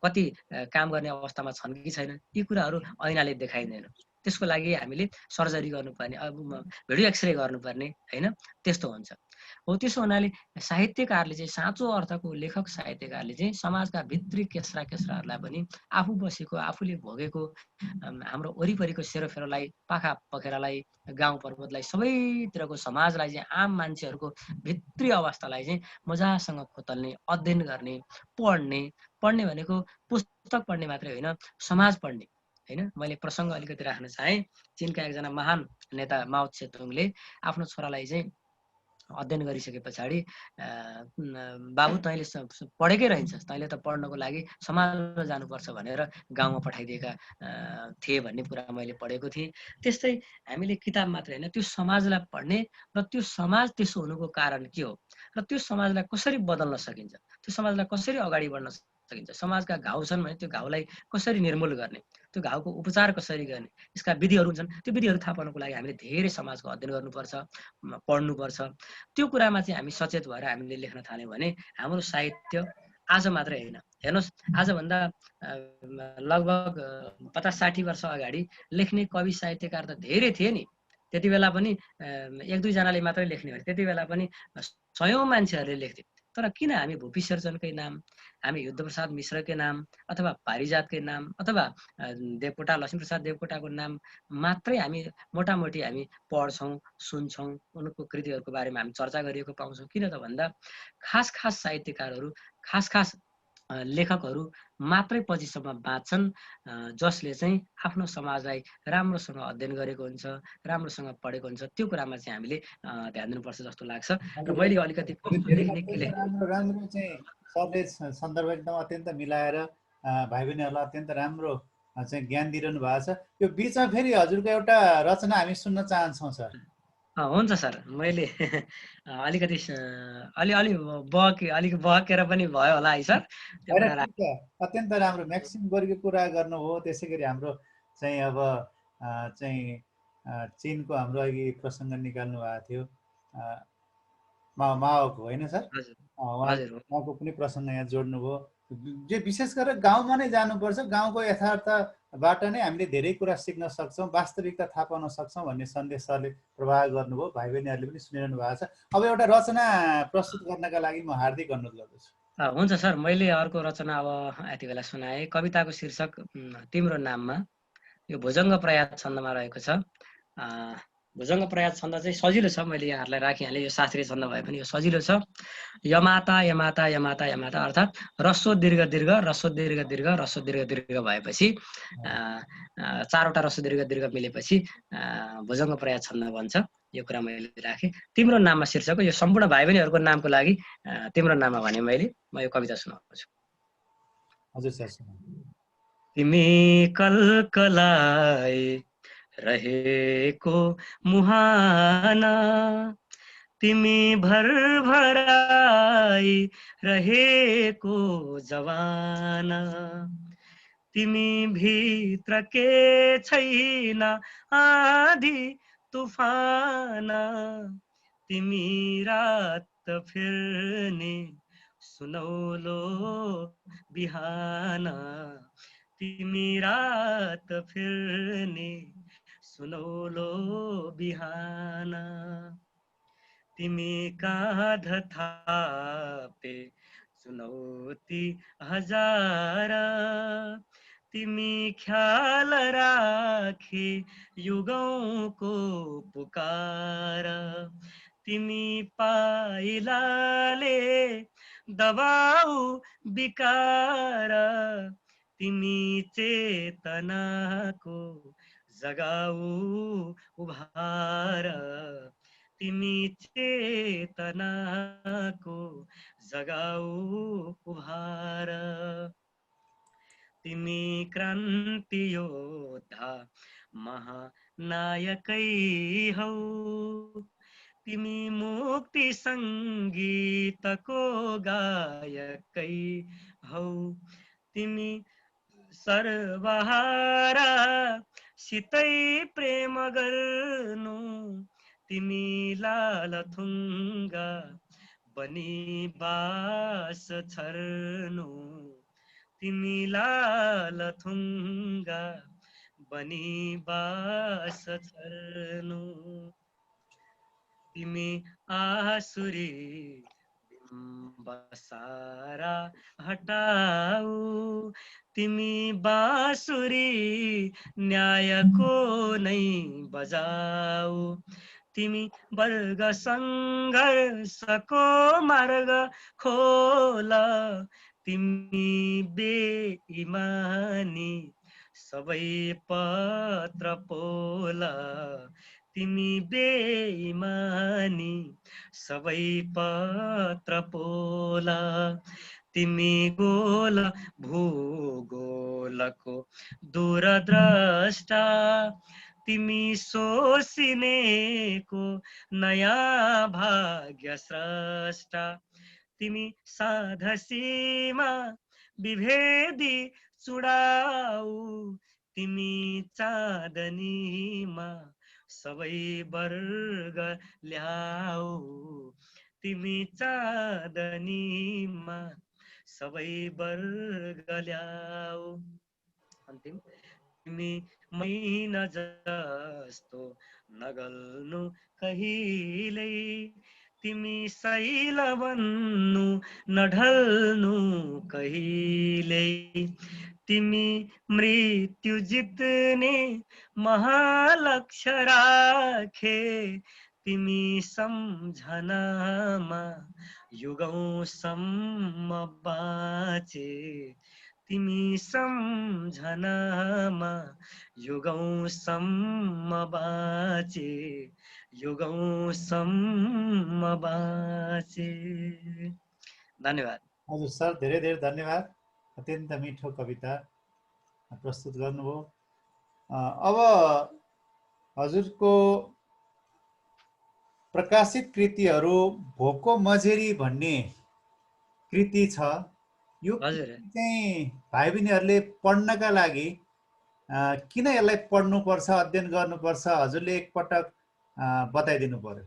कति काम गर्ने अवस्थामा छन् कि छैन, यी कुराहरू ऐनाले देखाइँदैन। त्यसको लागि हामीले सर्जरी गर्नुपर्ने, भिडियो एक्सरे गर्नुपर्ने होइन, त्यस्तो हुन्छ। हो, त्यसो हुनाले साहित्यकारले चाहिँ, साँचो अर्थको लेखक साहित्यकारले चाहिँ समाजका भित्री केस्राहरूलाई पनि आफू बसेको, आफूले भोगेको, हाम्रो वरिपरिको सेरोफेरोलाई, पाखा पखेरालाई, गाउँ पर्वतलाई, सबैतिरको समाजलाई चाहिँ, आम मान्छेहरूको भित्री अवस्थालाई चाहिँ मजासँग खोतल्ने, अध्ययन गर्ने, पढ्ने भनेको पुस्तक पढ्ने मात्रै होइन, समाज पढ्ने होइन। मैले प्रसङ्ग अलिकति राख्न चाहेँ। चीनका एकजना महान नेता माओ त्से-तुङले आफ्नो छोरालाई चाहिँ अध्ययन गरिसके पछाडि बाबु तैँले पढेकै रहन्छस्, तैँले त पढ्नको लागि समाजमा जानुपर्छ भनेर गाउँमा पठाइदिएका थिए भन्ने कुरा मैले पढेको थिएँ। त्यस्तै हामीले किताब मात्र होइन, त्यो समाजलाई पढ्ने र त्यो समाज त्यसो हुनुको कारण के हो र त्यो समाजलाई कसरी बदल्न सकिन्छ, त्यो समाजलाई कसरी अगाडि बढ्न सकिन्छ, समाजका घाउ छन् भने त्यो घाउलाई कसरी निर्मूल गर्ने, त्यो घाउको उपचार कसरी गर्ने, यसका विधिहरू हुन्छन्। त्यो विधिहरू थाहा पाउनको लागि हामीले धेरै समाजको अध्ययन गर्नुपर्छ, पढ्नुपर्छ। त्यो कुरामा चाहिँ हामी सचेत भएर हामीले लेख्न थाल्यौँ भने हाम्रो साहित्य आज मात्रै होइन, हेर्नुहोस् आजभन्दा लगभग 50-60 वर्ष अगाडि लेख्ने कवि साहित्यकार त धेरै थिए नि। त्यति बेला पनि 1-2 जनाले मात्रै लेख्ने भने त्यति बेला पनि सयौं मान्छेहरूले लेख्थे। तर किन हामी भुपी शेरचनकै नाम, हामी युद्धप्रसाद मिश्रकै नाम, अथवा पारिजातकै नाम, अथवा देवकोटा लक्ष्मीप्रसाद देवकोटाको नाम मात्रै हामी मोटामोटी हामी पढ्छौँ, सुन्छौँ, उनको कृतिहरूको बारेमा हामी चर्चा गरिएको पाउँछौँ? किन त भन्दा खास साहित्यकारहरू, खास लेखकहरू मात्रै पछिसम्म बाँच्छन् जसले चाहिँ आफ्नो समाजलाई राम्रोसँग अध्ययन गरेको हुन्छ, राम्रोसँग पढेको हुन्छ। त्यो कुरामा चाहिँ हामीले ध्यान दिनुपर्छ जस्तो लाग्छ। र मैले अलिकति राम्रो चाहिँ सरले सन्दर्भ एकदम अत्यन्त मिलाएर भाइ बहिनीहरूलाई अत्यन्त राम्रो चाहिँ ज्ञान दिइरहनु भएको छ। यो बिचमा फेरि हजुरको एउटा रचना हामी सुन्न चाहन्छौँ सर। हुन्छ सर, मैले अलिकति अलिक बहकेर पनि भयो होला है सर। अत्यन्त राम्रो म्याक्सिम गोर्कीको कुरा गर्नुभयो। त्यसै गरी हाम्रो चाहिँ अब चाहिँ चीनको हाम्रो अघि प्रसङ्ग निकाल्नु भएको थियो माओको होइन सर? हजुर हजुर उहाँको पनि प्रसङ्ग यहाँ जोड्नुभयो। जे विशेष गरेर गाउँमा नै जानुपर्छ, गाउँको यथार्थबाट नै हामीले धेरै कुरा सिक्न सक्छौँ, वास्तविकता थाहा पाउन सक्छौँ भन्ने सन्देश सरले प्रवाह गर्नुभयो। भाइ बहिनीहरूले पनि सुनिरहनु भएको छ। अब एउटा रचना प्रस्तुत गर्नका लागि म हार्दिक अनुरोध गर्दछु। हुन्छ सर, मैले अर्को रचना अब यति बेला सुनाएँ। कविताको शीर्षक तिम्रो नाममा। यो भुजङ्ग प्रयास छन्दमा रहेको छ। भुजङ्ग प्रयास छन्द चाहिँ सजिलो छ, मैले यहाँहरूलाई राखिहालेँ। यो शास्त्रीय छन्द भए पनि यो सजिलो छ। यमाता यमाता यमाता यमाता अर्थात् रस्व दीर्घ दीर्घ रस्व दीर्घ दीर्घ रस्व दीर्घ दीर्घ भएपछि चारवटा रस्व दीर्घ दीर्घ मिलेपछि भुजङ्ग प्रयास छन्द भन्छ। यो कुरा मैले राखेँ। तिम्रो नाममा शीर्षक यो सम्पूर्ण भाइ बहिनीहरूको नामको लागि तिम्रो नाममा भने म यो कविता सुनाउँछु। हजुर सर। तिमी कलकलाए रहेको मुहाना, तिमी भरभराई रहेको जवाना, तिमी भित्र के छैन आधी तुफाना, तिमी रात फिर्ने सुनौलो बिहान, तिमी रात फिर्ने सुनौलो बिहान, तिमी काँध थापे चुनौती हजार, तिमी ख्याल राखे युगौंको पुकार, तिमी पाइलाले दबाऊ विकार, तिमी चेतनाको जगाऊ उभार, तिमी चेतनाको जगाऊ उभार, तिमी क्रान्ति योद्धा महानायकै हौ, तिमी मुक्ति सङ्गीतको गायकै हौ, तिमी सर्वहारा सितै प्रेम गर्नु, तिमी लालथुङ्गा बनी बास छर्नु, तिमी लालथुङ्गा बनी बास छर्नु, तिमी आसुरी बसारा हटाऊ, तिमी बाँसुरी न्यायको नै बजाऊ, तिमी वर्ग सङ्घर्षको मार्ग खोल, तिमी बेइमानी सबै पत्र पोल, तिमी बेइमानी सबै पत्र पोल, तिमी गोल भूगोलको दूरद्रष्टा, तिमी सोसिनेको नयाँ भाग्य स्रष्टा, तिमी साधसीमा विभेदी चुडाऊ, तिमी चाँदनीमा सबै वर्ग ल्याऊ, तिमी चाँदनीमा सबै वर्ग ल्याऊ, अन्तिम तिमी मैन जस्तो नगल्नु कहिल्यै, तिमी शैल बन्नु नढल्नु कहिल्यै, तिमी मृत्यु जित्ने महालक्ष्य राखे, तिमी सम्झनामा युगौंसम्म बाँचे, तिमी सम्झनामा युगौंसम्म बाँचे, युगौंसम्म बाँचे। धन्यवाद। हजुर सर, धेरै धेरै धन्यवाद। अत्यन्त मिठो कविता प्रस्तुत गर्नुभयो। अब हजुरको प्रकाशित कृतिहरू भोको मझेरी भन्ने कृति छ। यो चाहिँ भाइ बहिनीहरूले पढ्नका लागि किन यसलाई पढ्नुपर्छ, अध्ययन गर्नुपर्छ, हजुरले एकपटक बताइदिनु पर्यो।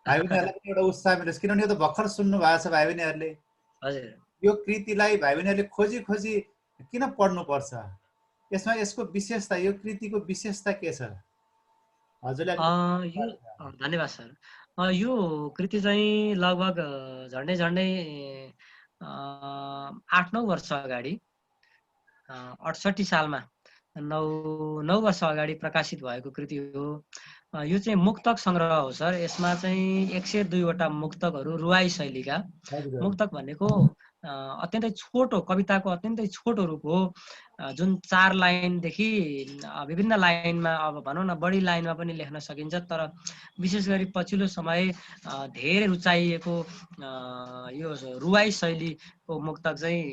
भाइ बहिनीहरूलाई पनि एउटा उत्साह मिलोस्, किनभने यो त भर्खर सुन्नु भएको छ भाइ बहिनीहरूले। हजुर यो कृतिलाई भाइ बहिनीहरूले खोजी खोजी किन पढ्नुपर्छ, यसमा यसको विशेषता, यो कृतिको विशेषता के छ हजुरले? यो धन्यवाद सर। यो कृति चाहिँ लगभग झन्डै झन्डै 8-9 वर्ष अगाडि 68 सालमा 9 वर्ष अगाडि प्रकाशित भएको कृति हो। यो चाहिँ मुक्तक संग्रह हो सर। यसमा चाहिँ 102 वटा मुक्तकहरू रुवाई शैलीका। मुक्तक भनेको अत्यन्तै छोटो, कविताको अत्यन्तै छोटो रूप हो, जुन 4 लाइनदेखि विभिन्न लाइनमा, अब भनौँ न बढी लाइनमा पनि लेख्न सकिन्छ। तर विशेष गरी पछिल्लो समय धेरै रुचाइएको यो रुवाई शैलीको मुक्तक चाहिँ,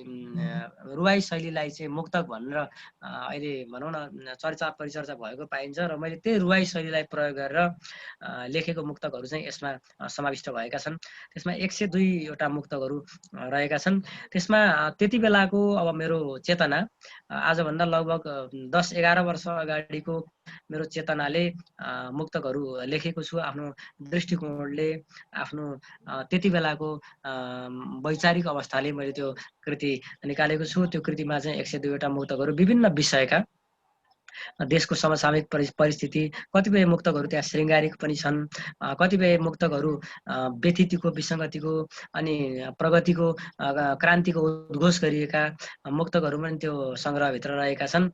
रुवाई शैलीलाई चाहिँ मुक्तक भनेर अहिले भनौँ न चर्चा परिचर्चा भएको पाइन्छ, र मैले त्यही रुवाई शैलीलाई प्रयोग गरेर लेखेको मुक्तकहरू चाहिँ यसमा समाविष्ट भएका छन्। त्यसमा 102 वटा मुक्तकहरू रहेका छन्। त्यसमा त्यति बेलाको अब मेरो चेतना, आजभन्दा लगभग 10-11 वर्ष अगाडिको मेरो चेतनाले मुक्तकहरू लेखेको छु। आफ्नो दृष्टिकोणले, आफ्नो त्यति बेलाको वैचारिक अवस्थाले मैले त्यो कृति निकालेको छु। त्यो कृतिमा चाहिँ 102 वटा मुक्तकहरू विभिन्न विषयका, देशको समसामयिक परिस्थिति, कतिपय मुक्तकहरू त्यहाँ श्रृङ्गारिक पनि छन्, कतिपय मुक्तकहरू व्यथितिको, विसङ्गतिको अनि प्रगतिको, क्रान्तिको उद्घोष गरिएका मुक्तकहरू पनि त्यो सङ्ग्रहभित्र रहेका छन्।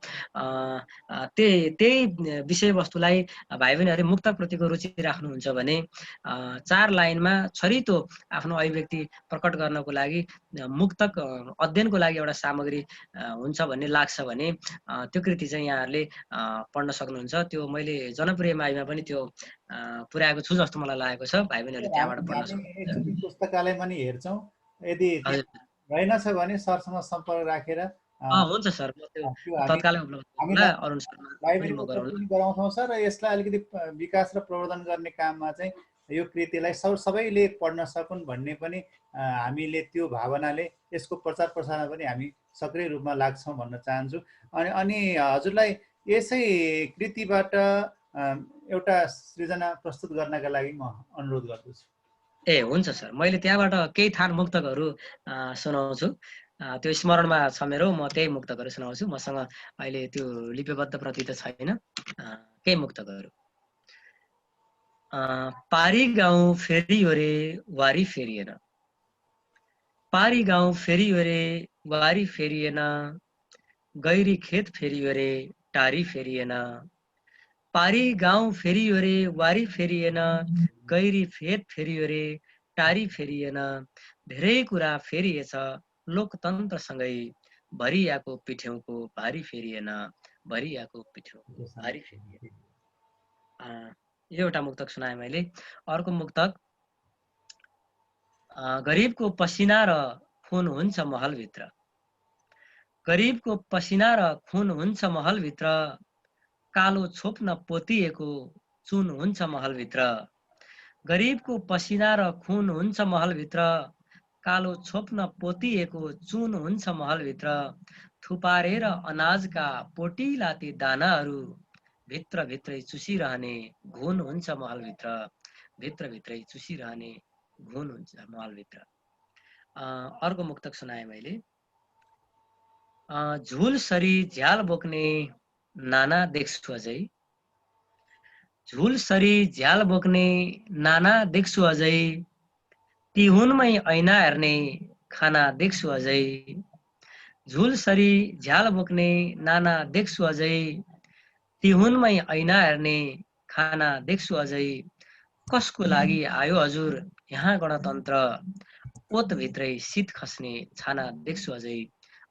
त्यही विषयवस्तुलाई भाइ बहिनीहरूले मुक्तकप्रतिको रुचि राख्नुहुन्छ भने 4 लाइनमा छरितो आफ्नो अभिव्यक्ति प्रकट गर्नको लागि मुक्तक अध्ययनको लागि एउटा सामग्री हुन्छ भन्ने लाग्छ भने त्यो कृति चाहिँ यहाँहरूले पढ्न सक्नुहुन्छ। त्यो मैले जनप्रिय माविमा पनि त्यो पुर्याएको छु जस्तो मलाई लागेको छ। भाइ बहिनीहरूले त्यहाँबाट पढ्न सक्नुहुन्छ। पुस्तकालयमा नि हेर्छौँ, यदि रहेनछ भने सरसँग सम्पर्क राखेर हुन्छ सर, म त्यो तत्कालै उपलब्ध होला। अरुण शर्मा पनि म गराउँछौँ सर। र यसलाई अलिकति विकास र प्रवर्धन गर्ने काममा चाहिँ यो कृतिलाई सबैले पढ्न सकुन् भन्ने पनि हामीले त्यो भावनाले यसको प्रचार प्रसारमा पनि हामी सक्रिय रूपमा लाग्छौँ भन्न चाहन्छु। अनि हजुरलाई यसै कृतिबाट एउटा सृजना प्रस्तुत गर्नका लागि म अनुरोध गर्दछु। हुन्छ सर, मैले त्यहाँबाट केही थान मुक्तकहरू सुनाउँछु। त्यो स्मरणमा छ मेरो, म त्यही मुक्तकहरू सुनाउँछु। मसँग अहिले त्यो लिपिबद्ध प्रति त छैन। केही मुक्तकहरू। पारी गाउँ फेरियो रे वारी फेरिएन, पारी गाउँ फेरियो रे वारी फेरिएन, गैरी खेत फेरियो रे टारी फेरिएन, पारी गाउँ फेरियो रे वारी फेरिएन, गैरी फेत फेरियो रे टारी फेरिएन, धेरै कुरा फेरिएछ लोकतन्त्रसँगै, भरियाको पिठ्यौको भारी फेरिएन, भरियाको पिठ्यौको भारी फेरिएन। यो एउटा मुक्तक सुनाएँ मैले। अर्को मुक्तक, गरिबको पसिना र खुन हुन्छ महलभित्र, गरिबको पसिना र खुन हुन्छ महलभित्र, कालो छोप्न पोतिएको चुन हुन्छ महलभित्र, गरिबको पसिना र खुन हुन्छ महलभित्र, कालो छोप्न पोतिएको चुन हुन्छ महलभित्र, थुपारेर अनाजका पोटिला ती दानाहरू, भित्रभित्रै चुसिरहने घुन हुन्छ महलभित्र, भित्रभित्रै चुसिरहने घुन हुन्छ महलभित्र। अर्को मुक्तक सुनाएँ मैले। झुल सरी झ्याल बोक्ने नाना देख्छु अझै, झुल सरी झ्याल बोक्ने नाना देख्छु अझै, ती हुनमै ऐना हेर्ने खाना देख्छु अझै, झुल सरी झ्याल बोक्ने नाना देख्छु अझै, ती हुनमै ऐना हेर्ने खाना देख्छु अझै, कसको लागि आयो हजुर यहाँ गणतन्त्र, ओतभित्रै शीत खस्ने छाना देख्छु अझै,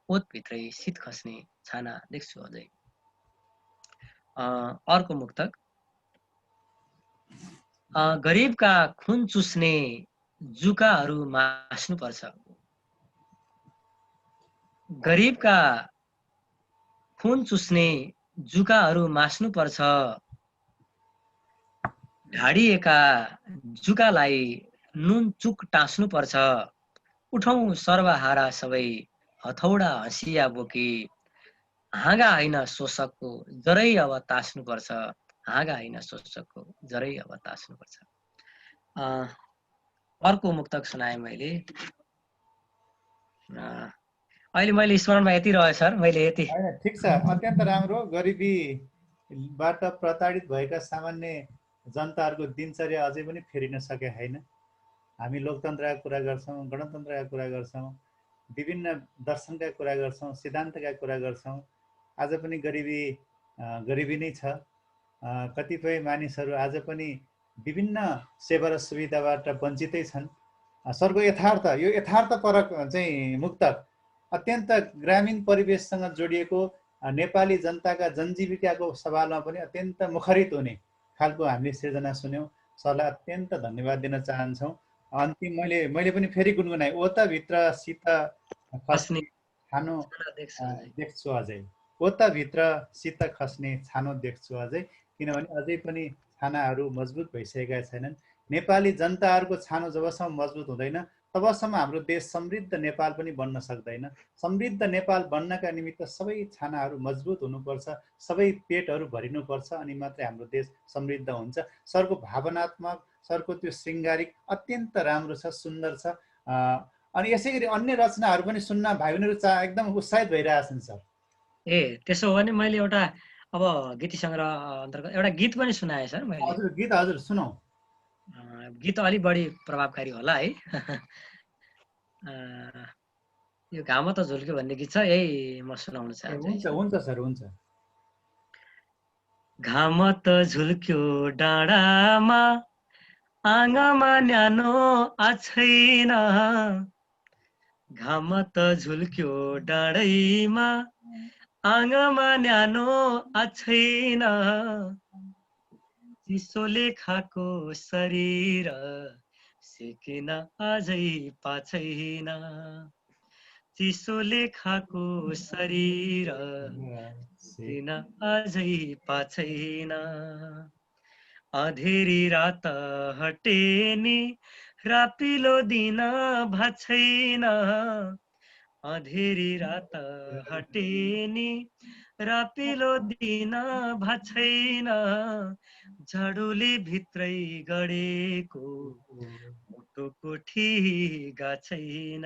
ओतभित्रै शीत खस्ने छाना देख्छु अझै। अर्को मुक्तक, गरिबका खुन चुस्ने जुकाहरू मास्नुपर्छ, गरिबका खुन चुस्ने जुकाहरू मास्नुपर्छ, ढाडिएका जुकालाई नुन चुक टाँस्नुपर्छ, उठौँ सर्वहारा सबै हथौडा हँसिया बोकी, हाँगा होइन शोषकको जरै अब तास्नुपर्छ, हाँगा होइन शोषकको जरै अब तास्नुपर्छ। अर्को मुक्तक सुनाएँ मैले। अहिले मैले स्मरणमा यति रह्यो सर, मैले यति। होइन, ठिक छ, अत्यन्त राम्रो। गरिबीबाट प्रताडित भएका सामान्य जनताहरूको दिनचर्या अझै पनि फेरिन सकेका छैन। हामी लोकतन्त्रका कुरा गर्छौँ, गणतन्त्रका कुरा गर्छौँ, विभिन्न दर्शनका कुरा गर्छौँ, सिद्धान्तका कुरा गर्छौँ। आज पनि गरिबी नै छ। कतिपय मानिसहरू आज पनि विभिन्न सेवा र सुविधाबाट वञ्चितै छन्। सरको यथार्थ, यो यथार्थपरक चाहिँ मुक्तक अत्यन्त ग्रामीण परिवेशसँग जोडिएको, नेपाली जनताका जनजीविकाको सवालमा पनि अत्यन्त मुखरित हुने खालको हामीले सिर्जना सुन्यौँ। सरलाई अत्यन्त धन्यवाद दिन चाहन्छौँ। अन्तिम मैले पनि फेरि गुनगुनाएँ, ओतभित्र शीत खस्ने छानो देख्छु अझै, ओतभित्र शीत खस्ने छानो देख्छु अझै, किनभने अझै पनि छानाहरू मजबुत भइसकेका छैनन्। नेपाली जनताहरूको छानो जबसम्म मजबुत हुँदैन तबसम्म हाम्रो देश समृद्ध नेपाल पनि बन्न सक्दैन। समृद्ध नेपाल बन्नका निमित्त सबै छानाहरू मजबुत हुनुपर्छ, सबै पेटहरू भरिनुपर्छ, अनि मात्रै हाम्रो देश समृद्ध हुन्छ। सरको भावनात्मक, सरको त्यो श्रृङ्गारिक अत्यन्त राम्रो छ, सुन्दर छ। अनि यसै गरी अन्य रचनाहरू पनि सुन्न भाइ बहिनीहरू एकदम उत्साहित भइरहेछन् सर। ए त्यसो हो भने मैले एउटा अब गीति सङ्ग्रह अन्तर्गत एउटा गीत पनि सुनाएँ सर मैले। हजुर, गीत हजुर सुनाऊ। गीत अलिक बढी प्रभावकारी होला है। यो घाम त झुल्क्यो भन्ने गीत छ, यही म सुनाउन चाहन्छु। हुन्छ सर, हुन्छ। घाम त झुल्क्यो डाँडामा, आँगमा न्यानो आछैन। घाम त झुल्क्यो डाँडैमा, आँगमा न्यानो आछैन। चिसोले खाको शरीर सेकिन अझै पाछैन। चिसोले खाको शरीर सेकिन अझै पाछैन। अँधेरी रात हटेनी रापिलो दिन भाछैन। अँधेरी रात हटेनी रापिलो दिन भाछैन। झाडुले भित्रै गडेको मुटुको ठिगा छैन।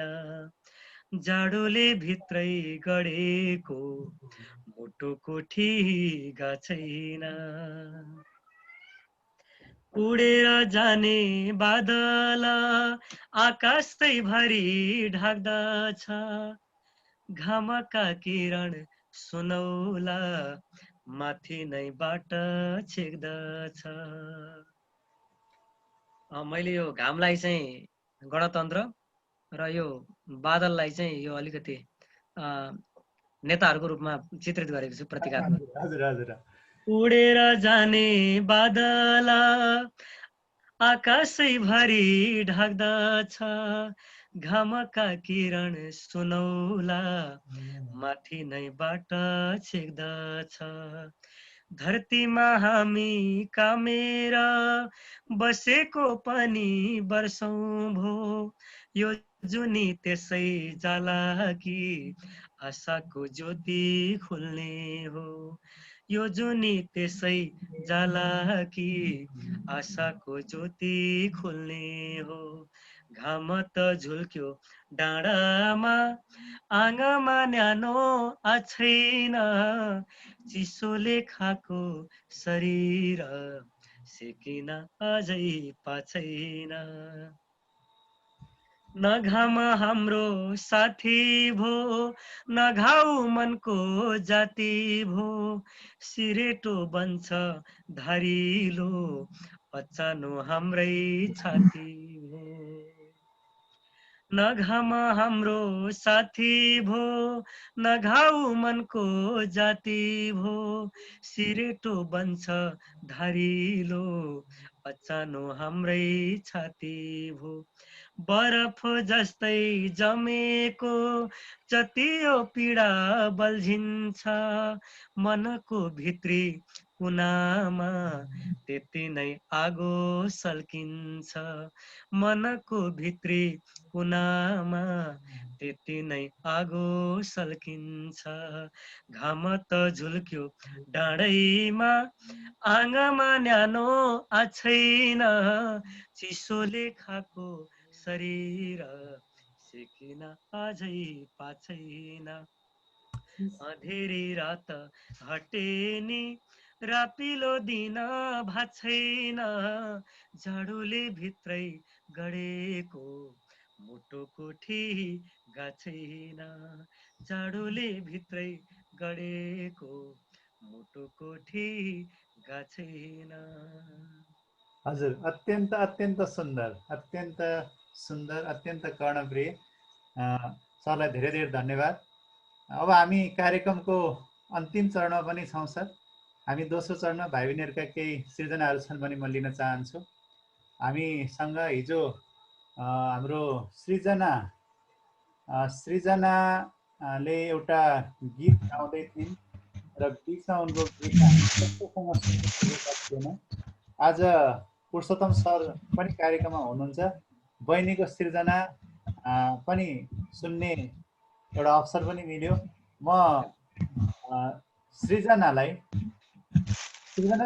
जाडोले भित्रै गडेको मुटुको ठिगा छैन। उडेर जाने बादल आकाशै भरि ढाक्दछ। घामका किरण सुनौला माथि नै बाट छेक्दछ। मैले यो घामलाई चाहिँ गणतन्त्र र यो बादललाई चाहिँ यो अलिकति नेताहरूको रूपमा चित्रित गरेको छु, प्रतीकात्मक। हजुर हजुर। उडेर जाने बादल आकाशै भरि ढाक्दछ। घामका किरण सुनौला माथि नै बाट छेक्दछ। धरतीमा हामी कामेर बसेको पनि वर्षौं भो। यो जुनी त्यसै जाला कि आशाको ज्योति खुल्ने हो। यो जुनी त्यसै जाला कि आशाको ज्योति खुल्ने हो। घाम त झुल्क्यो डाँडामा, आँगमा न्यानो आछैन। चिसोले खाको शरीर सेकिन अझै पाछैन। न घाम हाम्रो साथी भो, न घाउ मनको जाति भो। सिरेटो बन्छ धारिलो, अचानो हाम्रै छाती भो। न घाम हाम्रो साथी भो, न घाउ मनको जाति भो। सिरेटो बन्छ धारिलो, अचानो हाम्रै छाती भो। बरफ जस्तै जमेको जति यो पीडा बल्झिन्छ, मनको भित्री कुनामा त्यति नै आगो सल्किन्छ। मनको भित्री कुनामा त्यति नै आगो सल्किन्छ। घाम त झुल्क्यो डाँडैमा, आँगामा न्यानो आछैन, चिसोले खाको शरीर सेकिन अझै पाछैन। अँधेरी रात हटे नि, रापिलो दिन भाछैन, जाडोले भित्रै गडेको मुटुको ठिगा छैन। जाडोले भित्रै गडेको मुटुको ठिगा छैन। हजुर, अत्यन्त अत्यन्त सुन्दर, अत्यन्त सुन्दर, अत्यन्त कर्णप्रिय। सरलाई धेरै धेरै धन्यवाद। अब हामी कार्यक्रमको अन्तिम चरणमा पनि छौँ सर। हामी दोस्रो चरणमा भाइ बहिनीहरूका केही सृजनाहरू छन् भने म लिन चाहन्छु। हामीसँग हिजो हाम्रो सृजनाले एउटा गीत गाउँदै थिइन् र बिचमा उनको गीतमा कस्तोसँग सुनिसकेका थिएन। आज पुरुषोत्तम सर पनि कार्यक्रममा हुनुहुन्छ, बहिनीको सृजना पनि सुन्ने एउटा अवसर पनि मिल्यो। म सृजना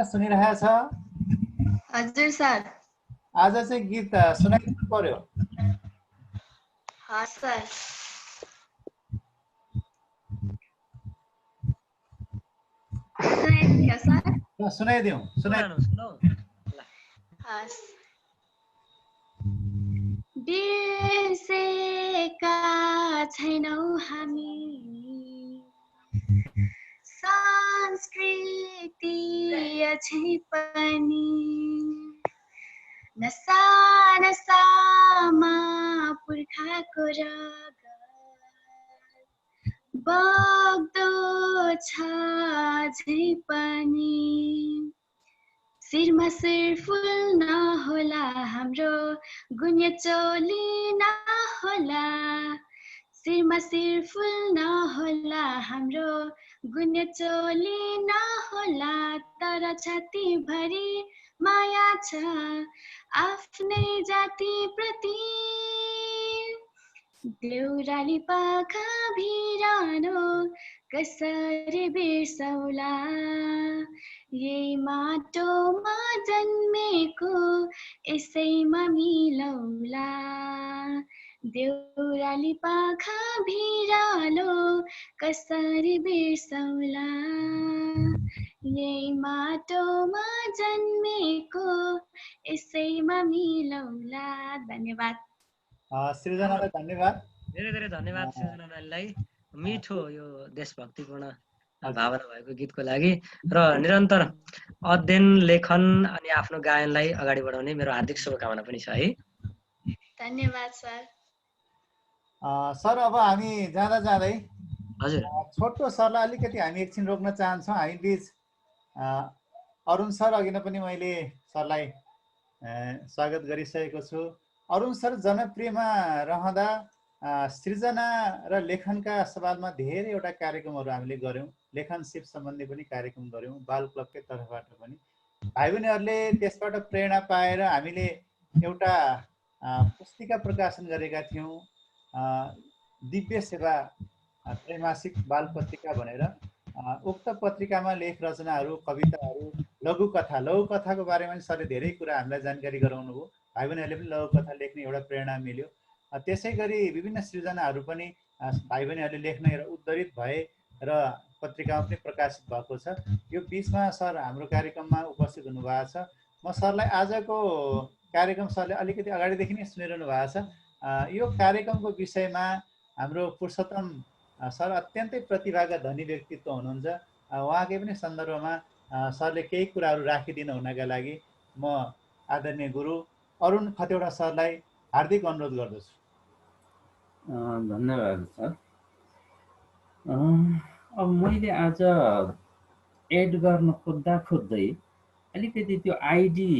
सुनिरहेको छ? हजुर सर। आज चाहिँ गीत सुनाइदिनु पर्यो। हस् सर। सुनाइदिउँ। हस्। बिर्सेका छैनौ हामी संस्कृति अझै पनि, नसा नसामा पुर्खाको रगत बग्दो छ अझै पनि। शिरमा शिर फुल नहोला हाम्रो, गुन्य चोली नहोला। शिरमा शिर फुल नहोला हाम्रो, गुन्य चोली नहोला। तर छातीभरि माया छ आफ्नै जाति प्रति। देउराली पाखा भिरानो कसरी बिर्सौला, यही माटोमा जन्मेको यसैमा मिलौला। देउराली पाखा भिरालो कसरी बिर्सौला, यही माटोमा जन्मेको यसैमा मिलौला। धन्यवाद। सृजनालाई धन्यवाद। धेरै धेरै धन्यवाद सृजनालाई, मिठो यो देशभक्तिपूर्ण भावना भएको गीतको लागि र निरन्तर अध्ययन, लेखन अनि आफ्नो गायनलाई अगाडि बढाउने मेरो हार्दिक शुभकामना पनि छ है। धन्यवाद सर। सर, अब हामी जाँदा जाँदै हजुर छोटो सरलाई अलिकति हामी एकछिन रोक्न चाहन्छौँ। हामी बिच अरुण सर, अघि नै पनि मैले सरलाई स्वागत गरिसकेको छु। अरुण सर जनप्रियमा रहँदा सृजना र लेखनका सवालमा धेरैवटा कार्यक्रमहरू हामीले गऱ्यौँ। लेखन सिप सम्बन्धी पनि कार्यक्रम गऱ्यौँ, बाल क्लबकै तर्फबाट पनि। भाइ बहिनीहरूले त्यसबाट प्रेरणा पाएर हामीले एउटा पुस्तिका प्रकाशन गरेका थियौँ, दिव्य सेवा त्रैमासिक बाल पत्रिका भनेर। उक्त पत्रिकामा लेख रचनाहरू, कविताहरू, लघुकथाको बारेमा पनि सरले धेरै कुरा हामीलाई जानकारी गराउनु भयो। भाइ बहिनीहरूले पनि लघुकथा लेख्ने एउटा प्रेरणा मिल्यो। त्यसै गरी विभिन्न सृजनाहरू पनि भाइ बहिनीहरूले लेख्न उद्धरित भए र पत्रिकामा पनि प्रकाशित भएको छ। यो बिचमा सर हाम्रो कार्यक्रममा उपस्थित हुनुभएको छ। म सरलाई आजको कार्यक्रम सरले अलिकति अगाडिदेखि नै सुनिरहनु भएको छ। यो कार्यक्रमको विषयमा हाम्रो पुरुषोत्तम सर अत्यन्तै प्रतिभाका धनी व्यक्तित्व हुनुहुन्छ। उहाँकै पनि सन्दर्भमा सरले केही कुराहरू राखिदिनु हुनका लागि म आदरणीय गुरु अरुण खतिवडा सरलाई हार्दिक अनुरोध गर्दछु। धन्यवाद सर। अब मैले आज एड गर्न खोज्दै अलिकति त्यो आइडी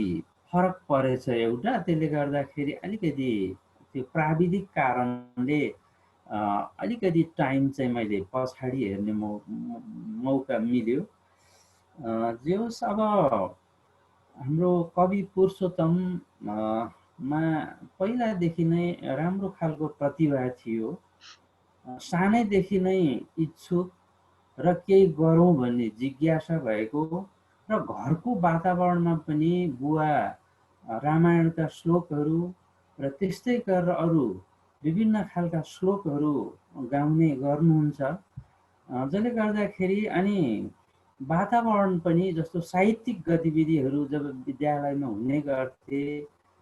फरक परेछ एउटा, त्यसले गर्दाखेरि अलिकति त्यो प्राविधिक कारणले अलिकति टाइम चाहिँ मैले पछाडि हेर्ने मौका मिल्यो। जे होस्, अब हाम्रो कवि पुरुषोत्तममा पहिलादेखि नै राम्रो खालको प्रतिभा थियो सानैदेखि नै इच्छुक र केही गरौँ भन्ने जिज्ञासा भएको र घरको वातावरणमा पनि बुवा रामायणका श्लोकहरू र त्यस्तै गरेर अरू विभिन्न खालका श्लोकहरू गाउने गर्नुहुन्छ, जसले गर्दाखेरि अनि वातावरण पनि जस्तो साहित्यिक गतिविधिहरू जब विद्यालयमा हुने गर्थे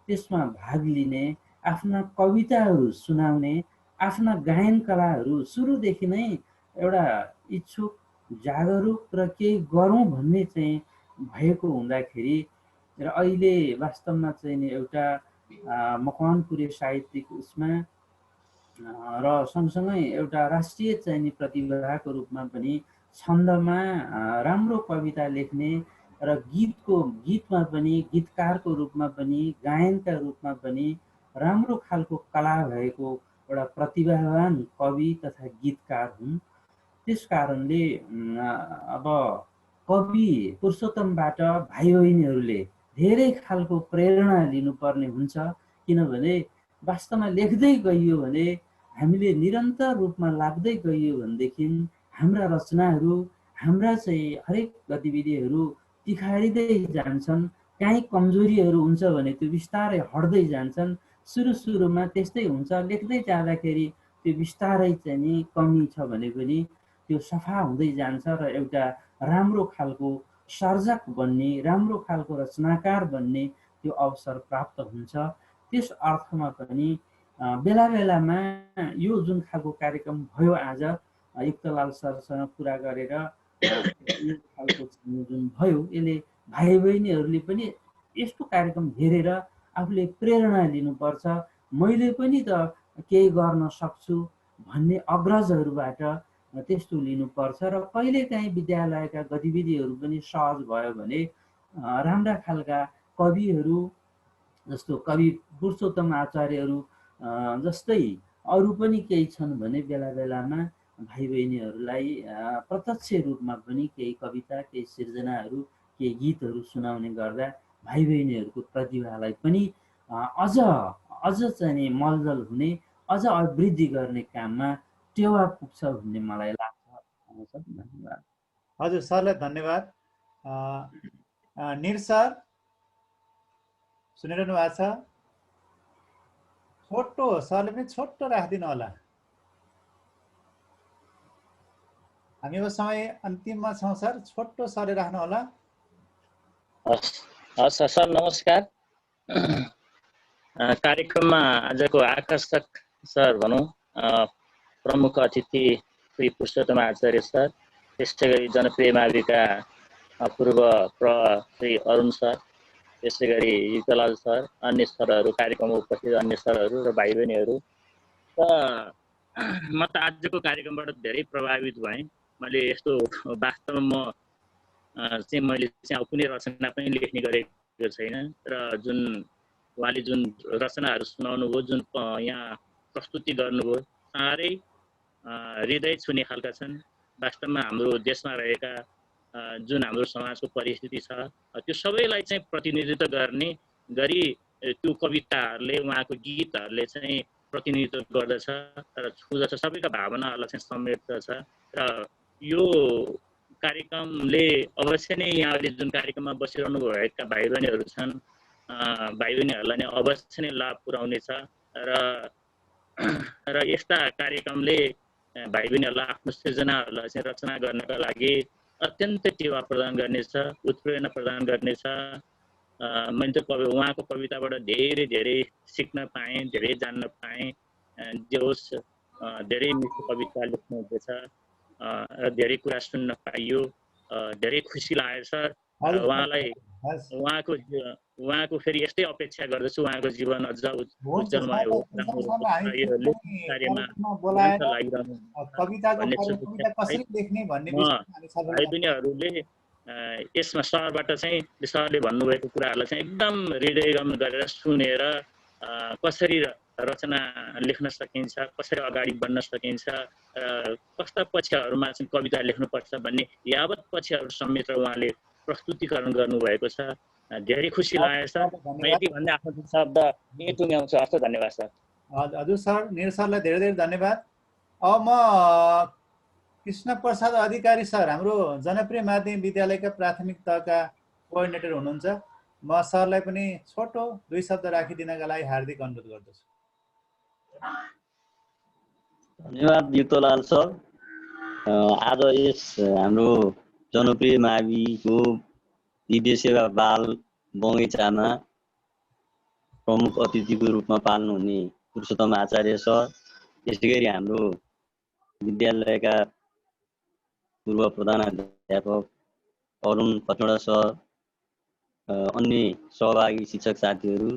त्यसमा भाग लिने, आफ्ना कविताहरू सुनाउने, आफ्ना गायन कलाहरू सुरुदेखि नै एउटा इच्छुक, जागरुक र केही गरौँ भन्ने चाहिँ भएको हुँदाखेरि र अहिले वास्तवमा चाहिँ नि एउटा मकवानपुरी साहित्यिक उसमा र सँगसँगै एउटा राष्ट्रिय चाहिँ नि प्रतिभाको रूपमा पनि छन्दमा राम्रो कविता लेख्ने र गीतमा पनि गीतकारको रूपमा पनि गायनका रूपमा पनि राम्रो खालको कला भएको एउटा प्रतिभावान कवि तथा गीतकार हुन्। त्यस कारणले अब कवि पुरुषोत्तमबाट भाइ बहिनीहरूले धेरै खालको प्रेरणा लिनुपर्ने हुन्छ, किनभने वास्तवमा लेख्दै गइयो भने हामीले निरन्तर रूपमा लाग्दै गइयो भनेदेखि हाम्रा रचनाहरू, हाम्रा चाहिँ हरेक गतिविधिहरू तिखारिँदै जान्छन्। काहीँ कमजोरीहरू हुन्छ भने त्यो बिस्तारै हट्दै जान्छन्। सुरुमा त्यस्तै हुन्छ, लेख्दै जाँदाखेरि त्यो बिस्तारै चाहिँ नि कमी छ भने पनि त्यो सफा हुँदै जान्छ र एउटा राम्रो खालको सर्जक बन्ने, राम्रो खालको रचनाकार बन्ने त्यो अवसर प्राप्त हुन्छ। त्यस अर्थमा पनि बेला बेलामा यो जुन खालको कार्यक्रम भयो आज युक्तलाल सरसँग कुरा गरेर यो खालको जुन भयो यसले भाइ बहिनीहरूले पनि यस्तो कार्यक्रम हेरेर आफूले प्रेरणा लिनुपर्छ। मैले पनि त केही गर्न सक्छु भन्ने अग्रजहरूबाट त्यस्तो लिनुपर्छ र कहिलेकाहीँ विद्यालयका गतिविधिहरू पनि सहज भयो भने राम्रा खालका कविहरू जस्तो कवि पुरुषोत्तम आचार्यहरू जस्तै अरू पनि केही छन् भने बेला बेलामा भाइ बहिनीहरूलाई प्रत्यक्ष रूपमा पनि केही कविता, केही सिर्जनाहरू, केही गीतहरू सुनाउने गर्दा भाइ बहिनीहरूको प्रतिभालाई पनि अझ चाहिँ मलजल हुने, अझ वृद्धि गर्ने काममा टेवा पुग्छ भन्ने मलाई लाग्छ। धन्यवाद। हजुर सरलाई धन्यवाद। निर सर सुनिरहनु भएको छ? छोटो सरले पनि छोटो राखिदिनु होला, हामी अब समय अन्तिममा छौँ सर। छोटो सरले राख्नु होला। हस् सर, नमस्कार। कार्यक्रममा आजको आकर्षक सर भनौँ प्रमुख अतिथि श्री पुरुषोत्तम आचार्य सर, त्यसै गरी जनप्रिय माविका पूर्व श्री अरुण सर, त्यसै गरी युक्तलाल सर, अन्य सरहरू, कार्यक्रममा उपस्थित अन्य सरहरू र भाइ बहिनीहरू। म त आजको कार्यक्रमबाट धेरै प्रभावित भएँ। मैले यस्तो वास्तवमा मैले कुनै रचना पनि लेख्ने गरेको छैन र जुन उहाँले जुन रचनाहरू सुनाउनु भयो, जुन यहाँ प्रस्तुति गर्नुभयो, साह्रै हृदय छुने खालका छन्। वास्तवमा हाम्रो देशमा रहेका जुन हाम्रो समाजको परिस्थिति छ त्यो सबैलाई चाहिँ प्रतिनिधित्व गर्ने गरी त्यो कविताहरूले, उहाँको गीतहरूले चाहिँ प्रतिनिधित्व गर्दछ र छुँदछ, सबैका भावनाहरूलाई चाहिँ समेट्दछ। र यो कार्यक्रमले अवश्य नै यहाँले जुन कार्यक्रममा बसिरहनु भएका भाइ बहिनीहरू छन्, भाइ बहिनीहरूलाई नै अवश्य नै लाभ पुर्याउनेछ र यस्ता कार्यक्रमले भाइ बहिनीहरूलाई आफ्नो सृजनाहरूलाई चाहिँ रचना गर्नका लागि अत्यन्तै टेवा प्रदान गर्नेछ, उत्प्रेरणा प्रदान गर्नेछ। मैले त उहाँको कविताबाट धेरै धेरै सिक्न पाएँ, धेरै जान्न पाएँ। जे होस्, धेरै मिठो कविता लेख्नुहुँदैछ र धेरै कुरा सुन्न पाइयो, धेरै खुसी लाग्यो सर। उहाँलाई उहाँको फेरि यस्तै अपेक्षा गर्दछु, उहाँको जीवन अझ उज्जवलमय होस्, भाइ बहिनीहरूले यसमा सरबाट चाहिँ सरले भन्नुभएको कुराहरूलाई चाहिँ एकदम हृदयगम गरेर सुनेर कसरी रचना लेख्न सकिन्छ, कसरी अगाडि बढ्न सकिन्छ, कस्ता पक्षहरूमा चाहिँ कविता लेख्नुपर्छ भन्ने यावत पक्षहरू समेत उहाँले प्रस्तुतिकरण गर्नुभएको छ। धेरै खुसी लागेको छ। म यति भन्दै आफ्नो शब्द यहीँ टुङ्ग्याउँछु। हस्, धन्यवाद सर। हजुर सर, निर सरलाई धेरै धेरै धन्यवाद। अब म कृष्ण प्रसाद अधिकारी सर हाम्रो जनप्रिय माध्यमिक विद्यालयका प्राथमिक तहका कोअर्डिनेटर हुनुहुन्छ। म सरलाई पनि छोटो 2 शब्द राखिदिनका लागि हार्दिक अनुरोध गर्दछु। धन्यवाद युक्तलाल सर। आज यस हाम्रो जनप्रिय माविको विद्या सेवा बाल बगैँचामा प्रमुख अतिथिको रूपमा पाल्नुहुने पुरुषोत्तम आचार्य सर, यसै गरी हाम्रो विद्यालयका पूर्व प्रधानाध्यापक अरुण पचौडा सर, अन्य सहभागी शिक्षक साथीहरू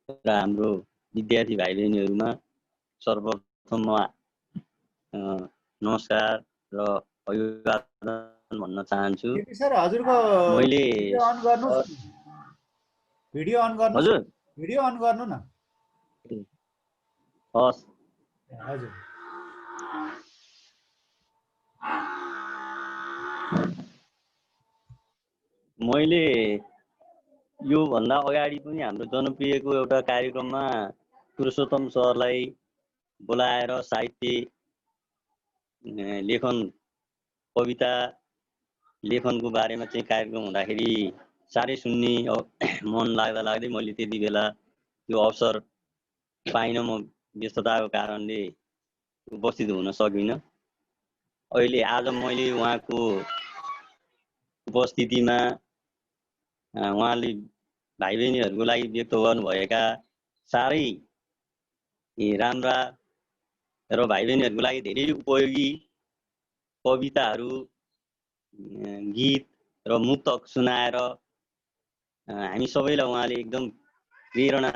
र हाम्रो विद्यार्थी भाइ बहिनीहरूमा सर्वप्रथम नमस्कार र अभिवादन भन्न चाहन्छु। सर हजुरको मैले भिडियो अन गर्नुहोस् न। भिडियो अन गर्नुहोस्। हजुर भिडियो अन गर्नु न। हस् हजुर। मैले यो भन्दा अगाडि पनि हाम्रो जनप्रियको एउटा कार्यक्रममा पुरुषोत्तम सरलाई बोलाएर साहित्य लेखन कविता लेखनको बारेमा चाहिँ कार्यक्रम हुँदाखेरि साह्रै सुन्ने मन लाग्दै मैले त्यति बेला त्यो अवसर पाइनँ। म व्यस्तताको कारणले उपस्थित हुन सकिनँ। अहिले आज मैले उहाँको उपस्थितिमा उहाँले भाइ बहिनीहरूको लागि व्यक्त गर्नुभएका साह्रै राम्रा र भाइ बहिनीहरूको लागि धेरै उपयोगी कविताहरू, गीत र मुक्तक सुनाएर हामी सबैलाई उहाँले एकदम प्रेरणा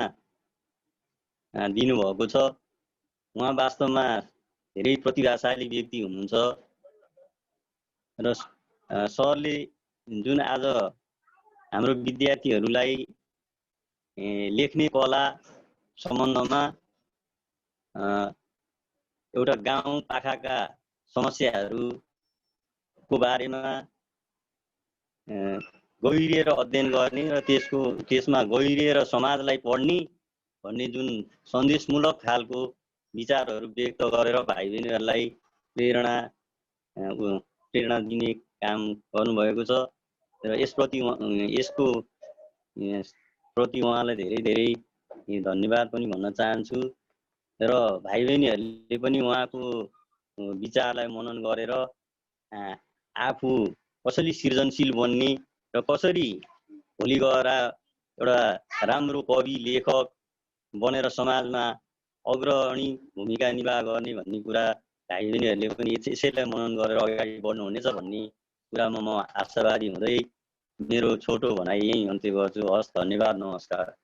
दिनुभएको छ। उहाँ वास्तवमा धेरै प्रतिभाशाली व्यक्ति हुनुहुन्छ र सरले जुन आज हाम्रो विद्यार्थीहरूलाई लेख्ने कला सम्बन्धमा एउटा गाउँ पाखाका समस्याहरूको बारेमा गहिरिएर अध्ययन गर्ने र त्यसमा गहिरिएर समाजलाई पढ्ने भन्ने जुन सन्देशमूलक खालको विचारहरू व्यक्त गरेर भाइ बहिनीहरूलाई प्रेरणा दिने काम गर्नुभएको छ र यसको प्रति उहाँलाई धेरै धेरै धन्यवाद पनि भन्न चाहन्छु। र भाइ बहिनीहरूले पनि उहाँको विचारलाई मनन गरेर आफू कसरी सृजनशील बन्ने र कसरी भोलि गएर एउटा राम्रो कवि लेखक बनेर समाजमा अग्रणी भूमिका निर्वाह गर्ने भन्ने कुरा भाइ बहिनीहरूले पनि यसैलाई मनन गरेर अगाडि बढ्नुहुनेछ भन्ने कुरामा म आशावादी हुँदै मेरो छोटो भनाइ यही अन्त्य गर्छु। हस्, धन्यवाद, नमस्कार।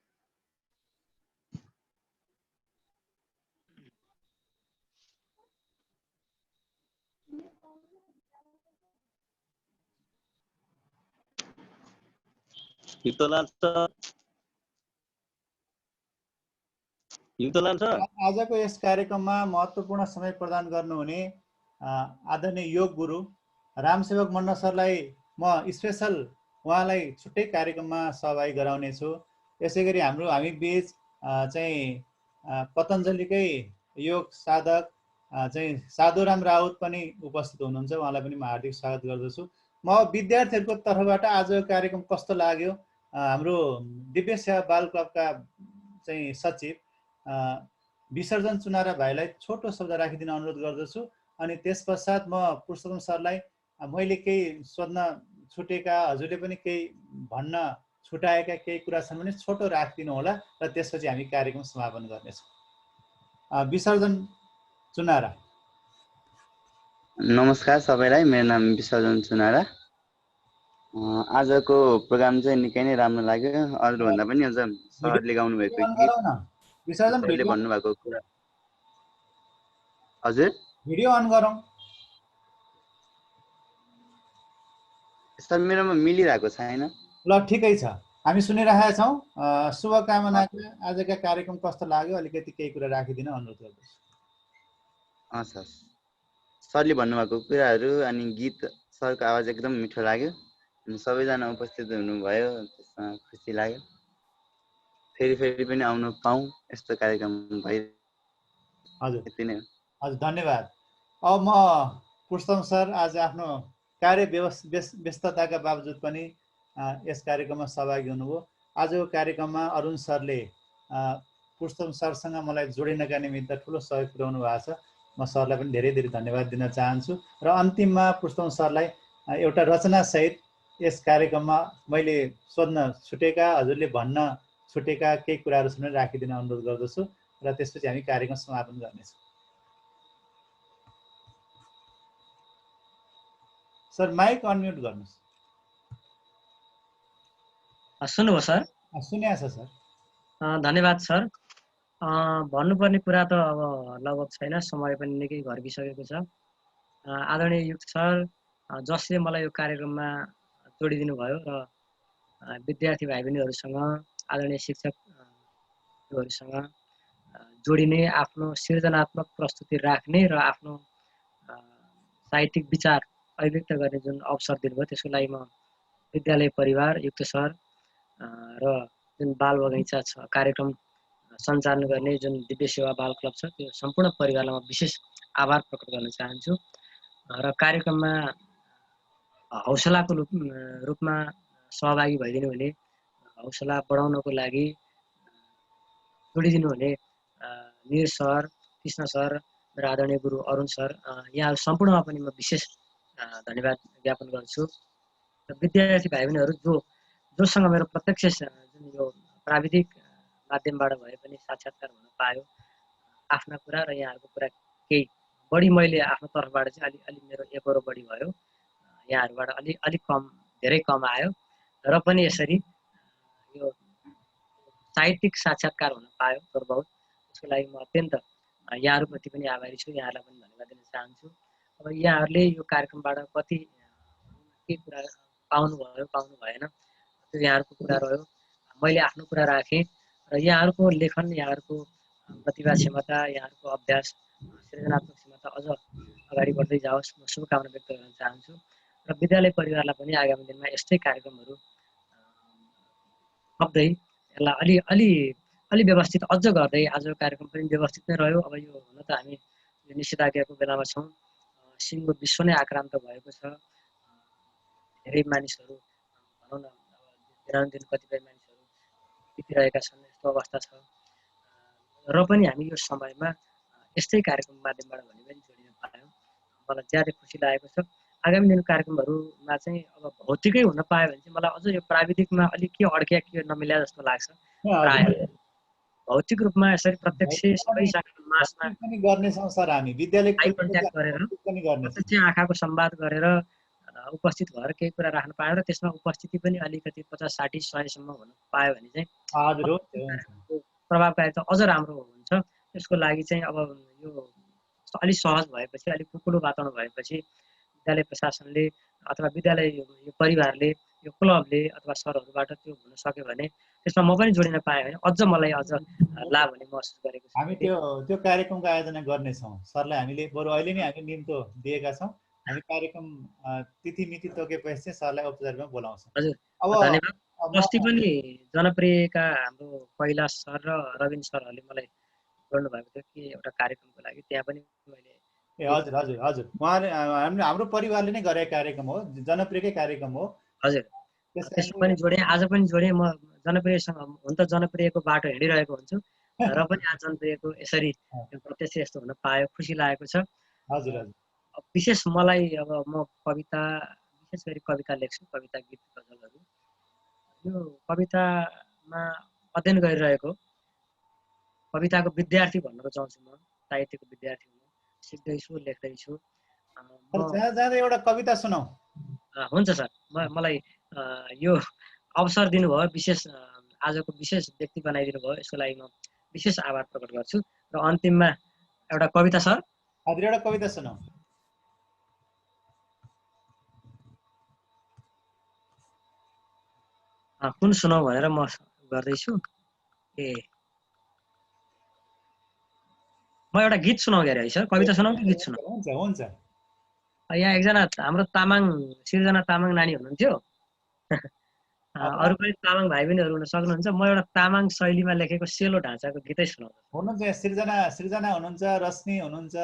युक्तलाल सर, आजको यस कार्यक्रममा महत्त्वपूर्ण समय प्रदान गर्नुहुने आदरणीय योग गुरु रामसेवक मण्ड सरलाई म स्पेशल उहाँलाई छुट्टै कार्यक्रममा सहभागी गराउनेछु। यसै गरी हामी बीच चाहिँ पतञ्जलिकै योग साधक चाहिँ साधुराम राउत पनि उपस्थित हुनुहुन्छ। उहाँलाई पनि म हार्दिक स्वागत गर्दछु। म विद्यार्थीहरूको तर्फबाट आजको कार्यक्रम कस्तो लाग्यो, हाम्रो दिव्य सेवा बाल क्लबका चाहिँ सचिव विसर्जन चुनारा भाइलाई छोटो शब्द राखिदिन अनुरोध गर्दछु। अनि त्यस पश्चात म पुरुषोत्तम सरलाई मैले केही सोध्न छुटेका, हजुरले पनि केही भन्न छुटाएका केही कुरा छन् भने छोटो राखिदिनु होला र त्यसपछि हामी कार्यक्रम समापन गर्नेछौँ। विसर्जन चुनारा। नमस्कार सबैलाई, मेरो नाम विसर्जन चुनारा। आजको प्रोग्राम चाहिँ निकै नै राम्रो लाग्यो। अरूभन्दा पनि अझ सरले गाउनु भएको गीत, सरले भन्नुभएको कुरा। हजुर, भिडियो अन गरौँ। सर मेरोमा मिलिरहेको छैन। ल ठिकै छ, हामी सुनिरहेका छौँ। शुभकामनाका आजका कार्यक्रम कस्तो लाग्यो अलिकति केही कुरा राखिदिन अनुरोध गर्दछु। हस् हस्, सरले भन्नुभएको कुराहरू अनि गीत, सरको आवाज एकदम मिठो लाग्यो। अनि सबैजना उपस्थित हुनुभयो, त्यसमा खुसी लाग्यो। फेरि पनि आउनु पाऊँ, यस्तो कार्यक्रम भइ। हजुर, यति नै हो। हजुर, धन्यवाद। अब म पुष्पम सर आज आफ्नो कार्य व्यस्तताका बावजुद पनि यस कार्यक्रममा सहभागी हुनुभयो। आजको कार्यक्रममा अरुण सरले पुष्पम सरसँग मलाई जोडिनका निमित्त ठुलो सहयोग पुर्याउनु भएको छ। म सरलाई पनि धेरै धेरै धन्यवाद दिन चाहन्छु। र अन्तिममा पुष्पम सरलाई एउटा रचनासहित यस कार्यक्रममा मैले सोध्न छुटेका, हजुरले भन्न छुटेका केही कुराहरू सुनेर राखिदिन अनुरोध गर्दछु र त्यसपछि हामी कार्यक्रम समापन गर्नेछौँ। सर माइक अनम्युट गर्नुहोस्। सुन्नुभयो सर? सुनेको छ सर। धन्यवाद सर। भन्नुपर्ने कुरा त अब लगभग छैन, समय पनि निकै घर्किसकेको छ। आदरणीय युक्त सर जसले मलाई यो कार्यक्रममा जोडिदिनु भयो र विद्यार्थी भाइ बहिनीहरूसँग, आदरणीय शिक्षकहरूसँग जोडिने, आफ्नो सृजनात्मक प्रस्तुति राख्ने र आफ्नो साहित्यिक विचार अभिव्यक्त गर्ने जुन अवसर दिनुभयो त्यसको लागि म विद्यालय परिवार, युक्त सर र जुन बाल बगैँचा छ कार्यक्रम सञ्चालन गर्ने जुन दिव्य सेवा बाल क्लब छ त्यो सम्पूर्ण परिवारलाई म विशेष आभार प्रकट गर्न चाहन्छु। र कार्यक्रममा हौसलाको रूपमा सहभागी भइदिनु हुने, हौसला बढाउनको लागि जोडिदिनु हुने निर सर, कृष्ण सर र आदरणीय गुरु अरुण सर, यहाँहरू सम्पूर्णमा पनि म विशेष धन्यवाद ज्ञापन गर्छु। र विद्यार्थी भाइ बहिनीहरू जोसँग मेरो प्रत्यक्ष जुन यो प्राविधिक माध्यमबाट भए पनि साक्षात्कार हुन पायो, आफ्ना कुरा र यहाँहरूको कुरा केही बढी मैले आफ्नो तर्फबाट चाहिँ अलि मेरो एकरो बढी भयो, यहाँहरूबाट अलिक कम, धेरै कम आयो। र पनि यसरी यो साहित्यिक साक्षात्कार हुन पायो थोर बहुत, त्यसको लागि म अत्यन्त यहाँहरूप्रति पनि आभारी छु, यहाँहरूलाई पनि धन्यवाद दिन चाहन्छु। अब यहाँहरूले यो कार्यक्रमबाट कति के कुरा पाउनुभयो पाउनु भएन त्यो यहाँहरूको कुरा रह्यो। मैले आफ्नो कुरा राखेँ र यहाँहरूको लेखन, यहाँहरूको प्रतिभा क्षमता, यहाँहरूको अभ्यास, सृजनात्मक क्षमता अझ अगाडि बढ्दै जाओस्, म शुभकामना व्यक्त गर्न चाहन्छु। र विद्यालय परिवारलाई पनि आगामी दिनमा यस्तै कार्यक्रमहरू थप्दै यसलाई अलि व्यवस्थित अझ गर्दै, आजको कार्यक्रम पनि व्यवस्थित नै रह्यो। अब यो हुन त हामी निषेधाज्ञाको बेलामा छौँ, सिङ्गो विश्व नै आक्रान्त भएको छ, धेरै मानिसहरू भनौँ न दिनानुदिन कतिपय मानिसहरू बितिरहेका छन्, यस्तो अवस्था छ। र पनि हामी यो समयमा यस्तै कार्यक्रम माध्यमबाट भने पनि जोडिन पायौँ, मलाई ज्यादै खुसी लागेको छ। आगामी दिन कार्यक्रमहरूमा चाहिँ अब भौतिकै हुन पायो भने चाहिँ मलाई अझ यो प्राविधिकमा अलिक के अड्किया के नमिल्या जस्तो लाग्छ। प्रायः भौतिक रूपमा यसरी प्रत्यक्ष सबैसँग मासमा पनि गर्नेछौँ सर, हामी विद्यालय आइ कन्ट्याक्ट गरेर प्रत्यक्ष आँखाको संवाद गरेर उपस्थित भएर केही कुरा राख्न पायो र त्यसमा उपस्थिति पनि अलिकति 50-60 100सम्म हुन पायो भने चाहिँ प्रभावकारिता अझ राम्रो हुन्छ। त्यसको लागि चाहिँ अब यो अलिक सहज भएपछि, अलिक खुकुलो वातावरण भएपछि विद्यालय प्रशासनले अथवा विद्यालय यो परिवारले, यो क्लबले अथवा सरहरूबाट त्यो हुन सक्यो भने त्यसमा म पनि जोडिन पाएँ भने अझ मलाई अझ लाभ हुने महसुस गरेको छु। हामी त्यो कार्यक्रमको आयोजना गर्नेछौँ। सरलाई हामीले बरु अहिले नै हामी निम्तो दिएका छौँ। हामी कार्यक्रम तिथि मिति तोकेपछि चाहिँ सरलाई औपचारिक रूपमा बोलाउँछौँ। हजुर, धन्यवाद। अस्ति पनि जनप्रियका हाम्रो कैलाश सर र रविन सरहरूले मलाई जोड्नु भएको थियो कि एउटा कार्यक्रमको लागि, त्यहाँ पनि मैले हजुर हजुर हजुर उहाँले हाम्रो परिवारले नै गरेको कार्यक्रम हो, जनप्रियकै कार्यक्रम हो। हजुर, त्यसमा पनि जोडेँ, आज पनि जोडेँ। म जनप्रियसँग हुन त जनप्रियको बाटो हिँडिरहेको हुन्छु र पनि आज जनप्रियको यसरी प्रत्यक्ष यस्तो हुन पायो, खुसी लागेको छ। हजुर हजुर। विशेष मलाई अब म कविता, विशेष गरी कविता लेख्छु, कविता, गीत, गजलहरू। यो कवितामा अध्ययन गरिरहेको कविताको विद्यार्थी भन्न रुचाउँछु म, साहित्यको विद्यार्थी हुँ, सिक्दैछु, लेख्दैछु। जाँदा एउटा कविता सुनाऊ। हुन्छ सर, मलाई यो अवसर दिनुभयो, विशेष आजको विशेष व्यक्ति बनाइदिनु भयो, यसको लागि म विशेष आभार प्रकट गर्छु। र अन्तिममा एउटा कविता सर। हजुर, एउटा कविता सुनाऊ। कुन सुनाऊ भनेर म गर्दैछु। म एउटा गीत सुनाउ गरे है सर, कविता सुनाऊ कि गीत सुनाऊ? हुन्छ हुन्छ। यहाँ एकजना हाम्रो तामाङ, सिर्जना तामाङ नानी हुनुहुन्थ्यो, अरू पनि तामाङ भाइ बहिनीहरू हुन सक्नुहुन्छ। म एउटा तामाङ शैलीमा लेखेको सेलो ढाँचाको गीतै सुनाउँछु। हुनुहुन्छ, सृजना हुनुहुन्छ, रश्मि हुनुहुन्छ,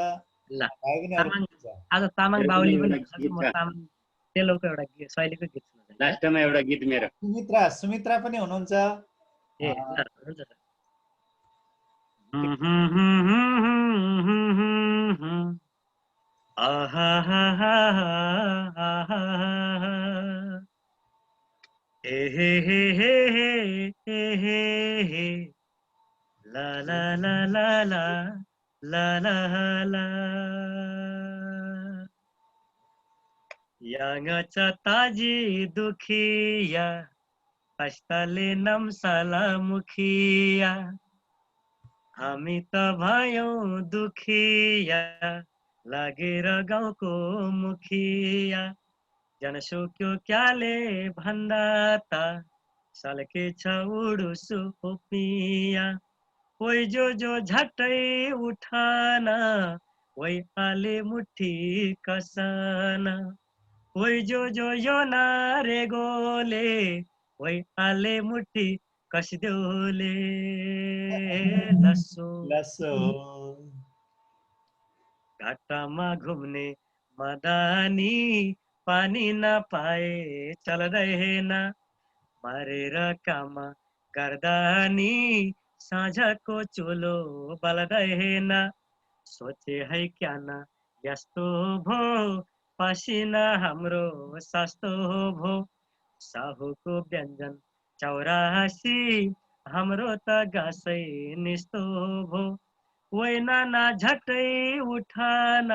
ल भाइ बहिनीहरू तामाङ के छ? आज तामाङ मेरो बाहुली पनि पनि एउटा हुनुहुन्छ गीत म छ तामाङ तेलोको एउटा शैलीको गीत सुन्नु चाहन्छु। लास्टमा एउटा गीत मेरो सुमित्रा पनि हुनुहुन्छ। ए ल हुन्छ सर। ए हे हे हे हे हे हे ला ला ला ला ला ला ला ला याङाचा ताजी दुखिया कष्टले नम्साला मुखिया हामी त भयौँ दुखिया लागेर गाउँको मुखिया जनसोक्यो क्याले भन्दा त सल्केछ उडुसु पिया ओइ जो झट्टै उठान ओइ आले मुठी कसन ओइ जो यो नारे गोले ओइ आले मुठी कसिदेऊले लसो लसो घाटामा घुम्ने मदानी पानी नपाए चल्दैन मरेर काम गर्दा नि साँझको चुलो बल्दैन सोचे है क्या न यस्तो भो पसिना हाम्रो सस्तो भो साहुको व्यञ्जन 84 हाम्रो त गासै निस्तो भो ओइ नाना झट्टै उठान